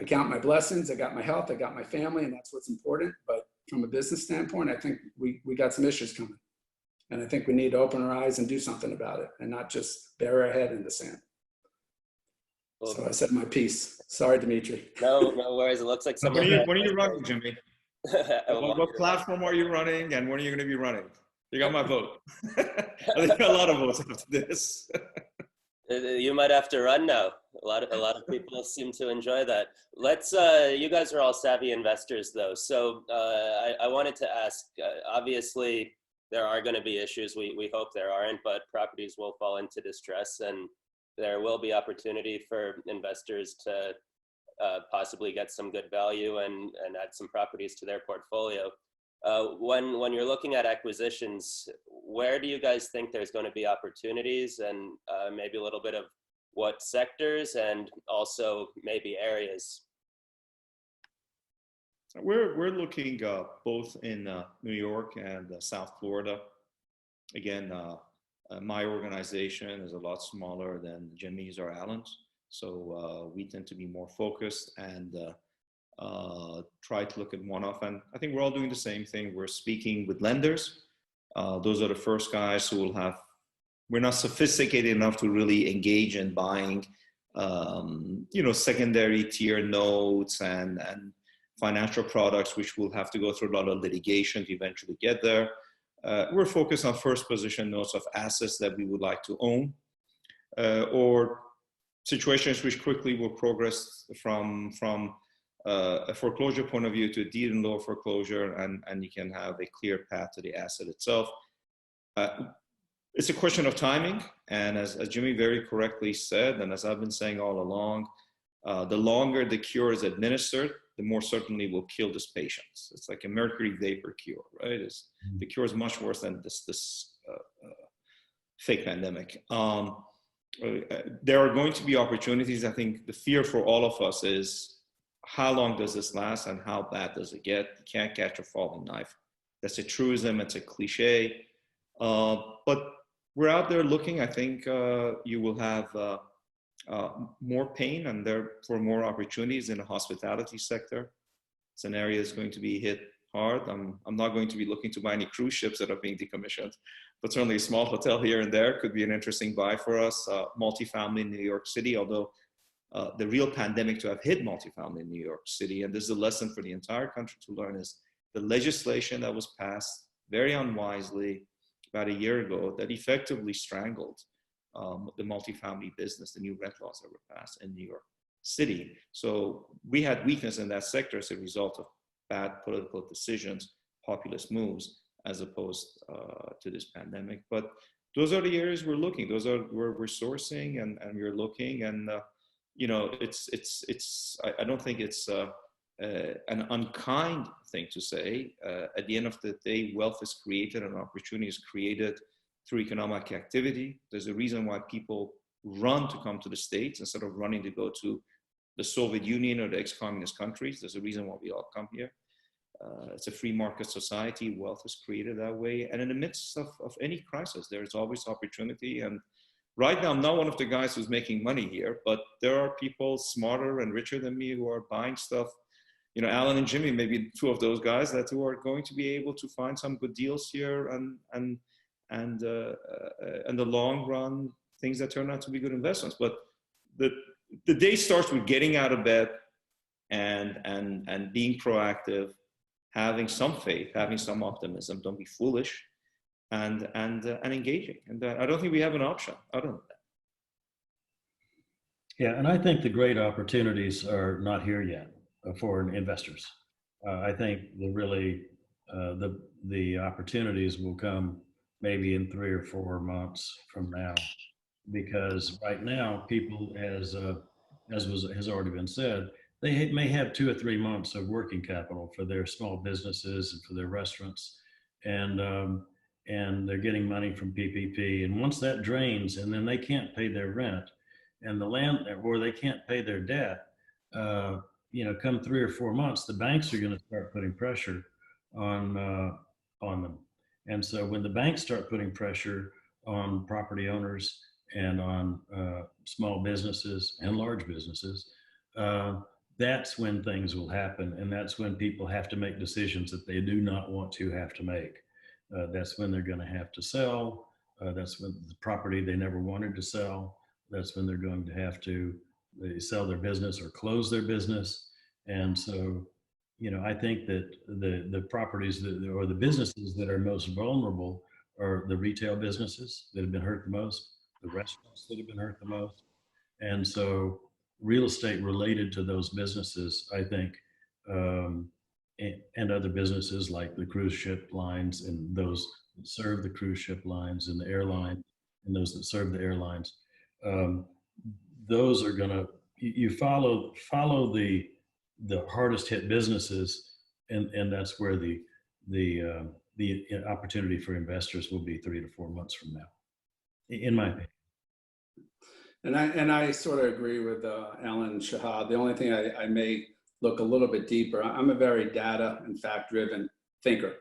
I count my blessings, I got my health, I got my family, and that's what's important. But from a business standpoint, I think we got some issues coming. And I think we need to open our eyes and do something about it and not just bury our head in the sand. Well, so I said my piece. Sorry, Demetri. No worries. It looks like When are you running, Jimmy? Well, What platform are you running, and when are you going to be running? You got my vote. I think you got a lot of votes after this. You might have to run now. A lot of people seem to enjoy that. Let's. You guys are all savvy investors, though. So I wanted to ask. Obviously, there are going to be issues. We hope there aren't, but properties will fall into distress, and there will be opportunity for investors to possibly get some good value and add some properties to their portfolio. When you're looking at acquisitions, where do you guys think there's going to be opportunities, and maybe a little bit of what sectors and also maybe areas? We're looking both in New York and South Florida. Again, my organization is a lot smaller than Jimmy's or Alan's, so we tend to be more focused and try to look at one-off. And I think we're all doing the same thing. We're speaking with lenders. Those are the first guys who will have. We're not sophisticated enough to really engage in buying, secondary tier notes and financial products, which will have to go through a lot of litigation to eventually get there. We're focused on first position notes of assets that we would like to own, or situations which quickly will progress from a foreclosure point of view to a deed in lieu foreclosure, and you can have a clear path to the asset itself. It's a question of timing, and as Jimmy very correctly said, and as I've been saying all along, the longer the cure is administered, the more certainly will kill this patient. It's like a mercury vapor cure, right? The cure is much worse than this fake pandemic. There are going to be opportunities. I think the fear for all of us is, how long does this last and how bad does it get? You can't catch a falling knife. That's a truism, it's a cliche. But we're out there looking. I think you will have more pain and therefore more opportunities in the hospitality sector. It's an area that's going to be hit hard. I'm not going to be looking to buy any cruise ships that are being decommissioned, but certainly a small hotel here and there could be an interesting buy for us. Multifamily in New York City, although the real pandemic to have hit multifamily in New York City, and this is a lesson for the entire country to learn, is the legislation that was passed very unwisely about a year ago that effectively strangled the multifamily business, the new rent laws that were passed in New York City. So we had weakness in that sector as a result of bad political decisions, populist moves, as opposed to this pandemic. But those are the areas we're looking. Those are where we're sourcing and we're looking. And I don't think it's an unkind thing to say. At the end of the day, wealth is created and opportunity is created through economic activity. There's a reason why people run to come to the States instead of running to go to the Soviet Union or the ex-communist countries. There's a reason why we all come here. It's a free market society. Wealth is created that way. And in the midst of any crisis, there's always opportunity. And right now, I'm not one of the guys who's making money here, but there are people smarter and richer than me who are buying stuff. Alan and Jimmy may be two of those guys who are going to be able to find some good deals here and in the long run, things that turn out to be good investments. But the day starts with getting out of bed and being proactive, having some faith, having some optimism. Don't be foolish, and engaging. And I don't think we have an option other than that. Yeah, and I think the great opportunities are not here yet for investors. I think the really the opportunities will come maybe in 3 or 4 months from now, because right now people, as has already been said, they may have 2 or 3 months of working capital for their small businesses and for their restaurants, and they're getting money from PPP. And once that drains, and then they can't pay their rent, and or they can't pay their debt, come 3 or 4 months, the banks are going to start putting pressure on them. And so when the banks start putting pressure on property owners and on small businesses and large businesses, that's when things will happen. And that's when people have to make decisions that they do not want to have to make. That's when they're going to have to sell. That's when the property they never wanted to sell. That's when they're going to have to sell their business or close their business. And so, I think that the properties or the businesses that are most vulnerable are the retail businesses that have been hurt the most, the restaurants that have been hurt the most. And so real estate related to those businesses, I think, and other businesses like the cruise ship lines and those that serve the cruise ship lines and the airline and those that serve the airlines, those are gonna, you follow the hardest hit businesses, and that's where the opportunity for investors will be 3 to 4 months from now, in my opinion. And I sort of agree with Alan and Shahab. The only thing I may look a little bit deeper, I'm a very data and fact-driven thinker.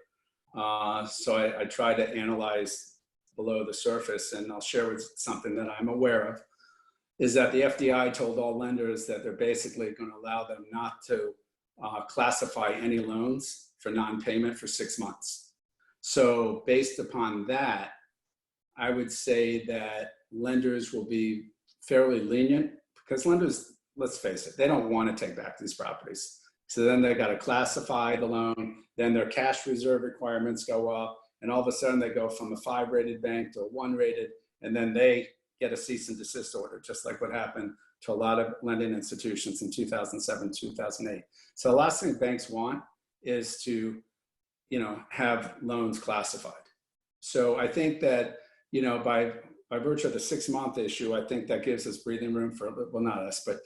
So I try to analyze below the surface, and I'll share with something that I'm aware of, is that the FDI told all lenders that they're basically going to allow them not to classify any loans for non-payment for 6 months. So based upon that, I would say that lenders will be fairly lenient, because lenders, let's face it, they don't want to take back these properties. So then they got to classify the loan, then their cash reserve requirements go up, and all of a sudden they go from a 5-rated bank to a 1-rated, and then they get a cease and desist order, just like what happened to a lot of lending institutions in 2007, 2008. So the last thing banks want is to, have loans classified. So I think that, by virtue of the 6-month issue, I think that gives us breathing room for, well, not us, but,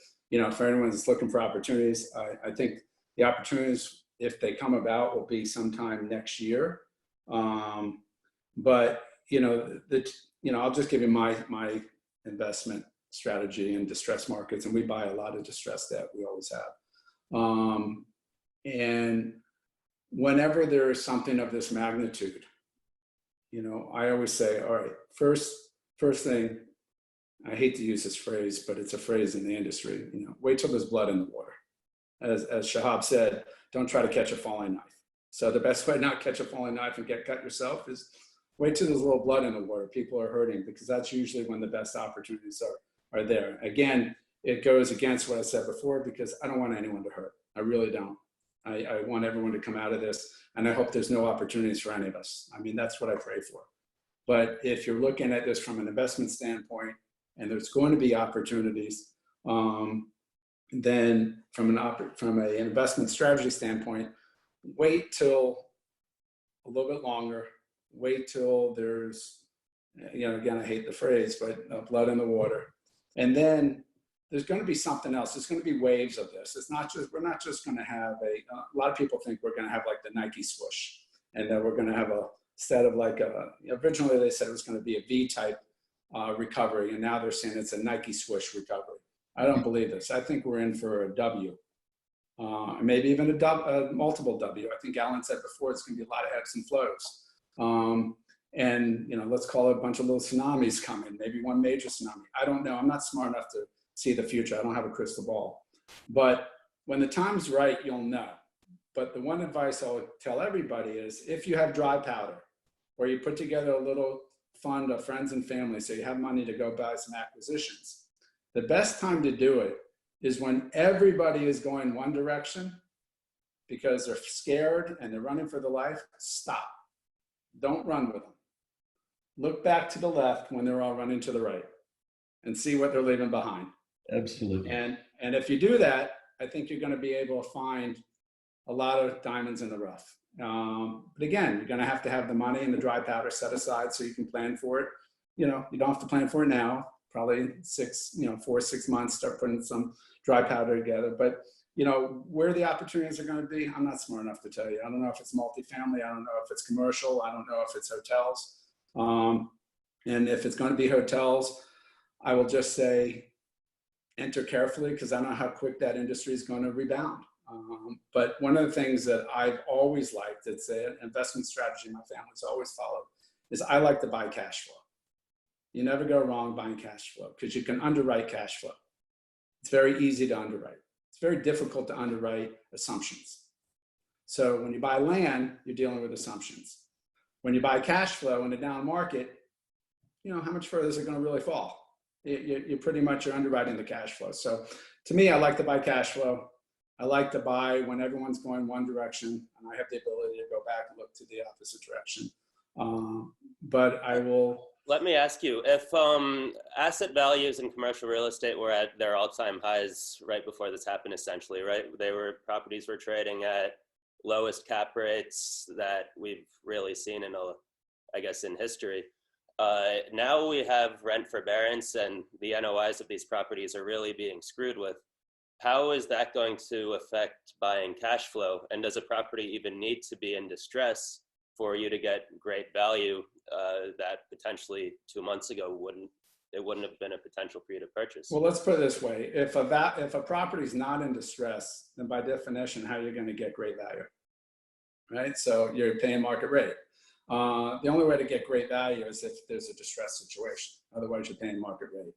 for anyone that's looking for opportunities, I think the opportunities, if they come about, will be sometime next year. But, I'll just give you my investment strategy in distressed markets, and we buy a lot of distressed debt. We always have. And whenever there is something of this magnitude, I always say, all right, first thing, I hate to use this phrase, but it's a phrase in the industry, wait till there's blood in the water. As Shahab said, don't try to catch a falling knife. So the best way not catch a falling knife and get cut yourself is wait till there's a little blood in the water. People are hurting, because that's usually when the best opportunities are there. Again, it goes against what I said before, because I don't want anyone to hurt. I really don't. I want everyone to come out of this, and I hope there's no opportunities for any of us. I mean, that's what I pray for. But if you're looking at this from an investment standpoint, and there's going to be opportunities, then from an investment strategy standpoint, wait till a little bit longer. Wait till there's, again, I hate the phrase, but blood in the water. And then there's going to be something else. There's going to be waves of this. We're not just going to have a lot of people think we're going to have like the Nike swoosh, and that we're going to have instead of like originally they said it was going to be a V-type recovery, and now they're saying it's a Nike swoosh recovery. I don't believe this. I think we're in for a W, maybe even a multiple W. I think Alan said before, it's going to be a lot of ebbs and flows. And, let's call it a bunch of little tsunamis coming, maybe one major tsunami. I don't know. I'm not smart enough to see the future. I don't have a crystal ball. But when the time's right, you'll know. But the one advice I'll tell everybody is, if you have dry powder, or you put together a little fund of friends and family, so you have money to go buy some acquisitions, the best time to do it is when everybody is going one direction because they're scared and they're running for their life. Stop. Don't run with them. Look back to the left when they're all running to the right, and see what they're leaving behind. Absolutely. And if you do that, I think you're going to be able to find a lot of diamonds in the rough. But again, you're going to have the money and the dry powder set aside so you can plan for it. You know, you don't have to plan for it now. Probably in 4 or 6 months, start putting some dry powder together. But you know, where the opportunities are going to be, I'm not smart enough to tell you. I don't know if it's multifamily. I don't know if it's commercial. I don't know if it's hotels. And if it's going to be hotels, I will just say, enter carefully, because I don't know how quick that industry is going to rebound. But one of the things that I've always liked, it's an investment strategy my family's always followed, is I like to buy cash flow. You never go wrong buying cash flow, because you can underwrite cash flow. It's very easy to underwrite. It's very difficult to underwrite assumptions. So when you buy land, you're dealing with assumptions. When you buy cash flow in a down market, you know, how much further is it going to really fall? You pretty much are underwriting the cash flow. So to me, I like to buy cash flow. I like to buy when everyone's going one direction, and I have the ability to go back and look to the opposite direction. But I will. Let me ask you, if asset values in commercial real estate were at their all-time highs right before this happened, essentially, right? Properties were trading at lowest cap rates that we've really seen in in history. Now we have rent forbearance, and the NOIs of these properties are really being screwed with. How is that going to affect buying cash flow? And does a property even need to be in distress for you to get great value that potentially 2 months ago wouldn't have been a potential for you to purchase? Well, let's put it this way. If a property is not in distress, then by definition, how are you going to get great value? Right? So you're paying market rate. The only way to get great value is if there's a distressed situation. Otherwise, you're paying market rate.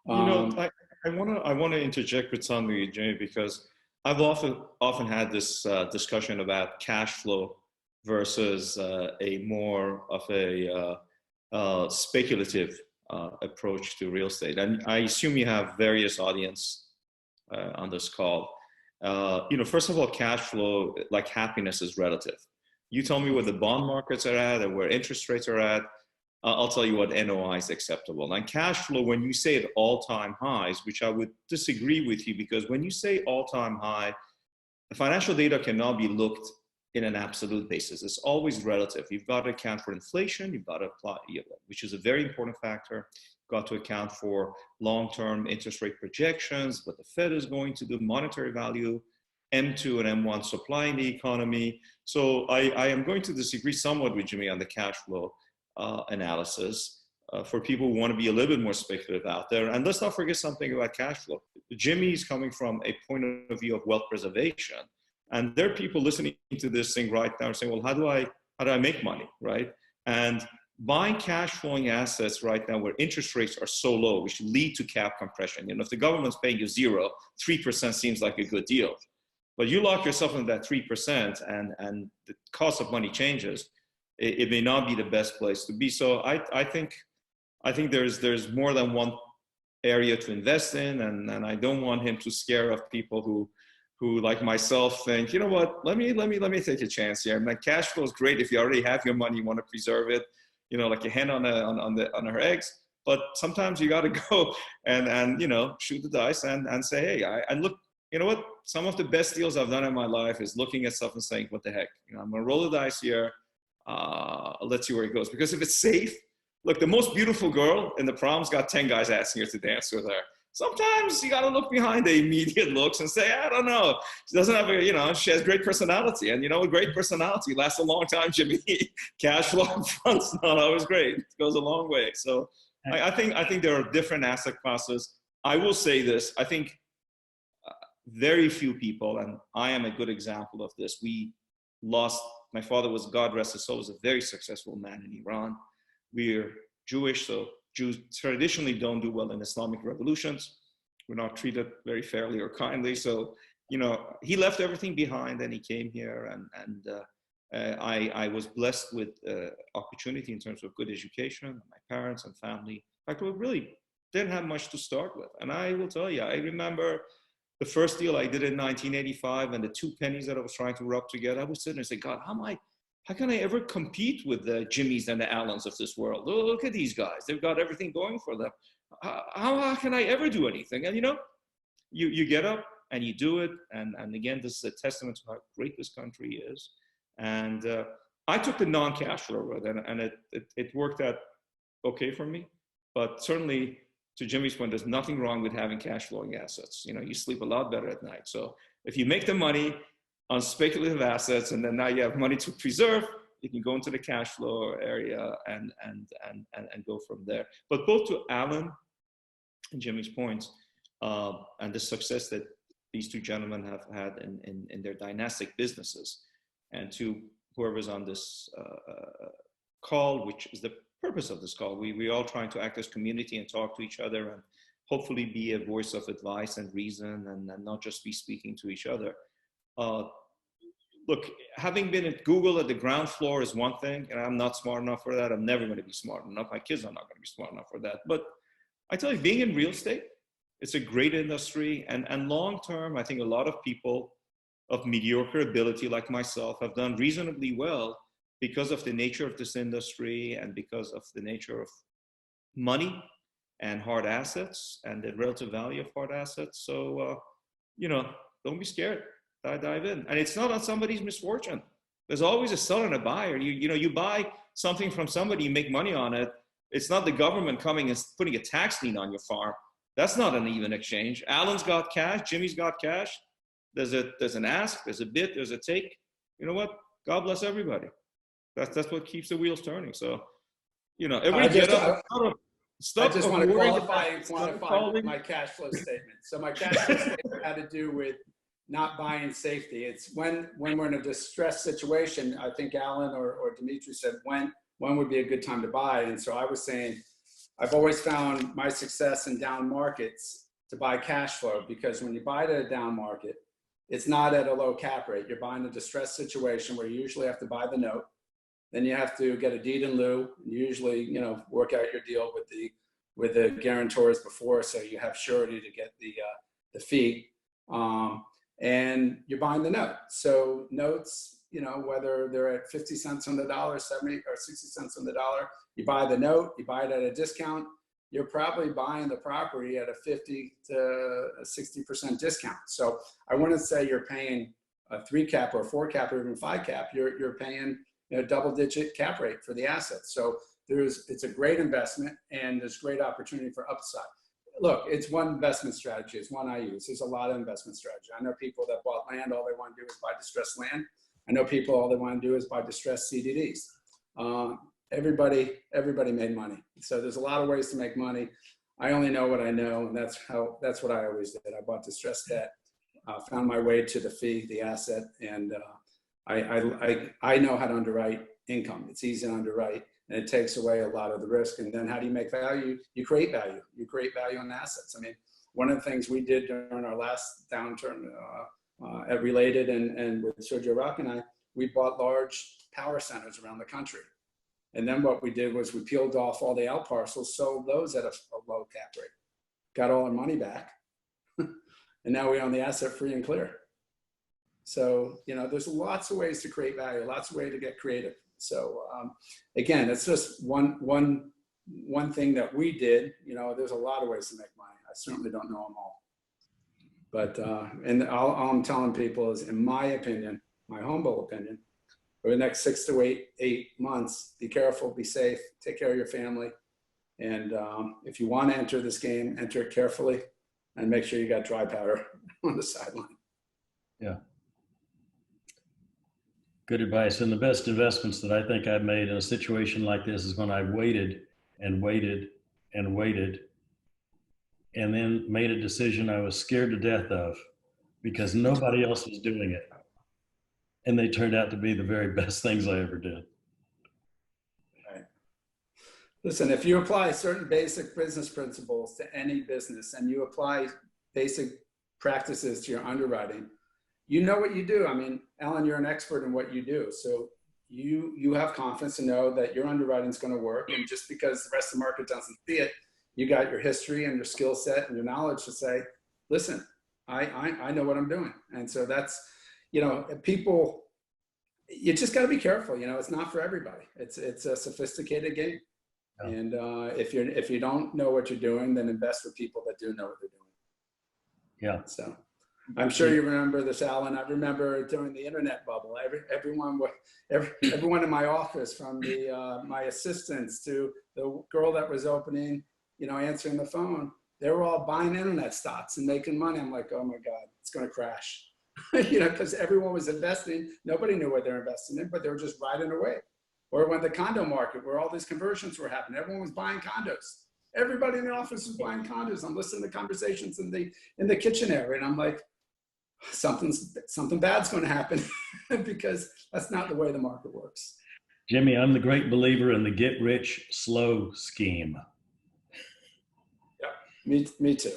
I want to interject with something, Jimmy, because I've often had this discussion about cash flow versus a more of a speculative approach to real estate. And I assume you have various audience on this call. First of all, cash flow, like happiness, is relative. You tell me where the bond markets are at and where interest rates are at, I'll tell you what NOI is acceptable. And cash flow, when you say at all-time highs, which I would disagree with you, because when you say all-time high, the financial data cannot be looked in an absolute basis. It's always relative. You've got to account for inflation. You've got to apply, which is a very important factor. You've got to account for long-term interest rate projections, what the Fed is going to do, monetary value, M2 and M1 supply in the economy. So I am going to disagree somewhat with Jimmy on the cash flow analysis for people who want to be a little bit more speculative out there. And let's not forget something about cash flow. Jimmy is coming from a point of view of wealth preservation. And there are people listening to this thing right now saying, well, how do I make money, right? And buying cash flowing assets right now where interest rates are so low, which lead to cap compression. If the government's paying you 3% seems like a good deal. But you lock yourself into that 3% and the cost of money changes, it may not be the best place to be. So I think there's more than one area to invest in, and I don't want him to scare off people who like myself think, you know what, let me take a chance here. And cash flow is great if you already have your money, you want to preserve it, like a hen on her eggs. But sometimes you got to go and shoot the dice and say, hey, and look, you know what? Some of the best deals I've done in my life is looking at stuff and saying, what the heck? I'm going to roll the dice here. Let's see where it goes. Because if it's safe, look, the most beautiful girl in the prom's got 10 guys asking her to dance with her. Sometimes you got to look behind the immediate looks and say, I don't know. She doesn't have she has great personality. And a great personality lasts a long time, Jimmy. Cash flow up front's not always great. It goes a long way. So I think there are different asset classes. I will say this. I think very few people, and I am a good example of this. My father was, God rest his soul, was a very successful man in Iran. We're Jewish, so Jews traditionally don't do well in Islamic revolutions. We're not treated very fairly or kindly. So, he left everything behind and he came here, and I was blessed with opportunity in terms of good education. My parents and family, in fact, we really didn't have much to start with. And I will tell you, I remember the first deal I did in 1985 and the 2 pennies that I was trying to rub together, I was sitting there and say, God, how can I ever compete with the Jimmys and the Allens of this world? Look at these guys. They've got everything going for them. How can I ever do anything? And you get up and you do it. And again, this is a testament to how great this country is. And I took the non-cash flow route, and it worked out okay for me. But certainly, to Jimmy's point, there's nothing wrong with having cash flowing assets. You know, you sleep a lot better at night. So if you make the money on speculative assets, and then now you have money to preserve, you can go into the cash flow area and go from there. But both to Alan and Jimmy's points, and the success that these two gentlemen have had in their dynastic businesses, and to whoever's on this call, which is the purpose of this call. We all trying to act as community and talk to each other and hopefully be a voice of advice and reason, and not just be speaking to each other. Look, having been at Google at the ground floor is one thing, and I'm not smart enough for that. I'm never going to be smart enough. My kids are not going to be smart enough for that. But I tell you, being in real estate, it's a great industry. And long term, I think a lot of people of mediocre ability like myself have done reasonably well because of the nature of this industry and because of the nature of money and hard assets and the relative value of hard assets. So, you know, don't be scared. Dive in. And it's not on somebody's misfortune. There's always a seller and a buyer. You buy something from somebody, you make money on it. It's not the government coming and putting a tax lien on your farm. That's not an even exchange. Alan's got cash, Jimmy's got cash. There's an ask, there's a bid, there's a take. You know what? God bless everybody. That's what keeps the wheels turning. So, you know, everybody get up. I just want to qualify and quantify my cash flow statement. So my cash flow statement had to do with not buying safety. It's when we're in a distressed situation. I think Alan or Demetri said when would be a good time to buy. And so I was saying, I've always found my success in down markets to buy cash flow, because when you buy at a down market, it's not at a low cap rate. You're buying a distressed situation where you usually have to buy the note. Then you have to get a deed in lieu. You usually, you know, work out your deal with the guarantors before, so you have surety to get the fee. And you're buying the note. So notes, you know, whether they're at 50 cents on the dollar, 70 or 60 cents on the dollar, you buy the note, you buy it at a discount, you're probably buying the property at a 50 to a 60% discount. So I wouldn't say you're paying a 3 cap or a 4 cap or even 5 cap. You're paying, you know, double-digit cap rate for the asset. So it's a great investment, and there's great opportunity for upside. Look, it's one investment strategy. It's one I use. There's a lot of investment strategy. I know people that bought land, all they want to do is buy distressed land. I know people, all they want to do is buy distressed CDDs. Everybody made money. So there's a lot of ways to make money. I only know what I know, and that's what I always did. I bought distressed debt, found my way to the fee, the asset, and I know how to underwrite income. It's easy to underwrite, and it takes away a lot of the risk. And then how do you make value? You create value. You create value on assets. I mean, one of the things we did during our last downturn at Related and with Sergio Rock and I, we bought large power centers around the country. And then what we did was we peeled off all the out parcels, sold those at a low cap rate, got all our money back, and now we own the asset free and clear. So, you know, there's lots of ways to create value, lots of ways to get creative. So again, it's just one thing that we did. You know, there's a lot of ways to make money. I certainly don't know them all. But and all I'm telling people is, in my opinion, my humble opinion, for the next 6 to 8 months, be careful, be safe, take care of your family. And if you want to enter this game, enter it carefully and make sure you got dry powder on the sideline. Yeah. Good advice. And the best investments that I think I've made in a situation like this is when I waited and waited and waited, and then made a decision I was scared to death of because nobody else was doing it. And they turned out to be the very best things I ever did. Right. Listen, if you apply certain basic business principles to any business, and you apply basic practices to your underwriting, you know what you do. I mean, Alan, you're an expert in what you do. So you have confidence to know that your underwriting is going to work. And just because the rest of the market doesn't see it, you got your history and your skill set and your knowledge to say, listen, I know what I'm doing. And so that's, you know, people, you just got to be careful. You know, it's not for everybody. It's a sophisticated game. Yeah. And if you don't know what you're doing, then invest with people that do know what they're doing. Yeah. So I'm sure you remember this, Alan. I remember during the internet bubble, everyone in my office, from my assistants to the girl that was opening, answering the phone, they were all buying internet stocks and making money. I'm like, oh my God, it's going to crash. Because everyone was investing. Nobody knew what they're investing in, but they were just riding away. Or when the condo market, where all these conversions were happening, everyone was buying condos. Everybody in the office was buying condos. I'm listening to conversations in the kitchen area, and I'm like, something bad's going to happen because that's not the way the market works. Jimmy, I'm the great believer in the get rich slow scheme. Yeah, me too.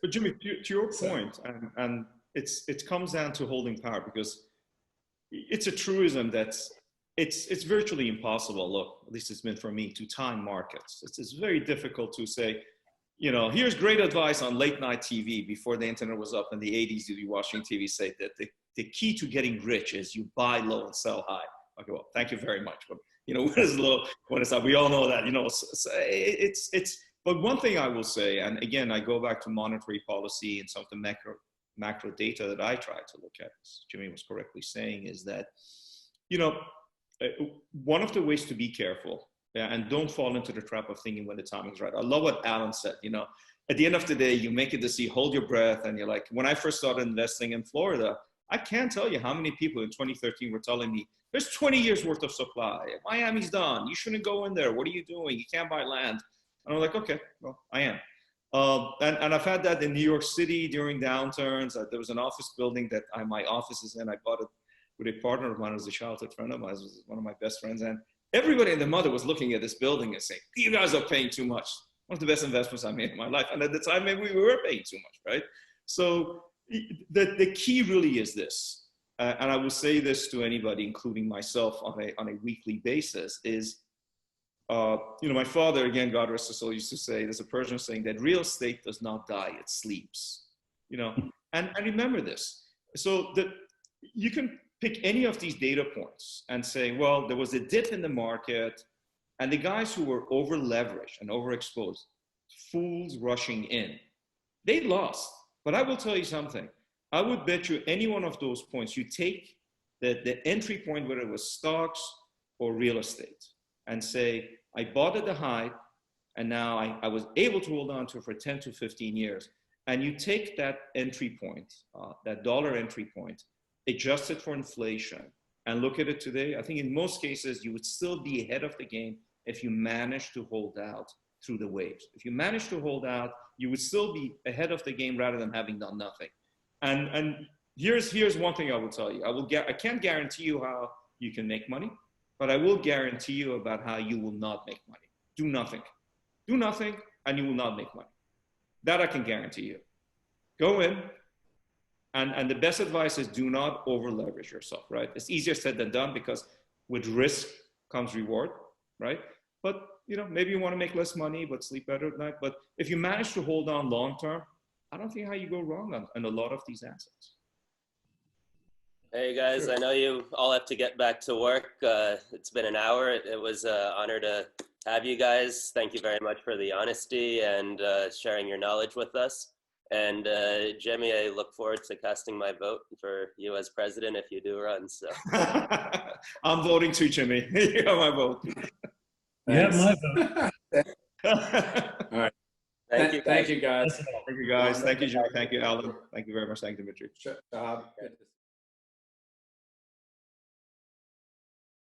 But Jimmy, to your point, and it comes down to holding power, because it's a truism that's it's virtually impossible. Look, at least it's been for me, to time markets. It's very difficult to say, here's great advice on late night TV before the internet was up in the 80s. You'd be watching TV, say that the key to getting rich is you buy low and sell high. Okay, well, thank you very much. But when it's low, when it's up, we all know that. But one thing I will say, and again, I go back to monetary policy and some of the macro data that I try to look at, as Jimmy was correctly saying, is that, one of the ways to be careful, and don't fall into the trap of thinking when the timing is right. I love what Alan said. At the end of the day, you make a decision, hold your breath, and you're like, when I first started investing in Florida, I can't tell you how many people in 2013 were telling me, there's 20 years worth of supply. Miami's done. You shouldn't go in there. What are you doing? You can't buy land. And I'm like, okay, well, I am. And I've had that in New York City during downturns. There was an office building that my office is in. I bought it with a partner of mine who was a childhood friend of mine. It was one of my best friends. And everybody and their mother was looking at this building and saying, you guys are paying too much. One of the best investments I made in my life. And at the time, maybe we were paying too much, right? So the key really is this. And I will say this to anybody, including myself, on a weekly basis, is, my father, again, God rest his soul, used to say, there's a Persian saying that real estate does not die, it sleeps. And remember this. So that you can pick any of these data points and say, well, there was a dip in the market, and the guys who were over leveraged and overexposed, fools rushing in, they lost. But I will tell you something. I would bet you any one of those points, you take the entry point, whether it was stocks or real estate, and say, I bought at the high, and now I was able to hold on to it for 10 to 15 years. And you take that entry point, that dollar entry point, adjust it for inflation, and look at it today. I think in most cases, you would still be ahead of the game if you manage to hold out through the waves. If you manage to hold out, you would still be ahead of the game rather than having done nothing. And here's one thing I will tell you. I can't guarantee you how you can make money, but I will guarantee you about how you will not make money. Do nothing. Do nothing, and you will not make money. That I can guarantee you. Go in, and the best advice is do not over leverage yourself, right? It's easier said than done, because with risk comes reward, right? But maybe you want to make less money, but sleep better at night. But if you manage to hold on long term, I don't think how you go wrong on a lot of these assets. Hey guys, sure. I know you all have to get back to work. It's been an hour. It was an honor to have you guys. Thank you very much for the honesty and sharing your knowledge with us. And Jimmy, I look forward to casting my vote for you as president if you do run. So I'm voting too, Jimmy. You have my vote. You have my vote. All right. Thank you guys. Thank you, guys. Thank you, guys. Thank you, Jimmy. Thank you, Alan. Thank you very much. Thank you, Demetri. Shahab.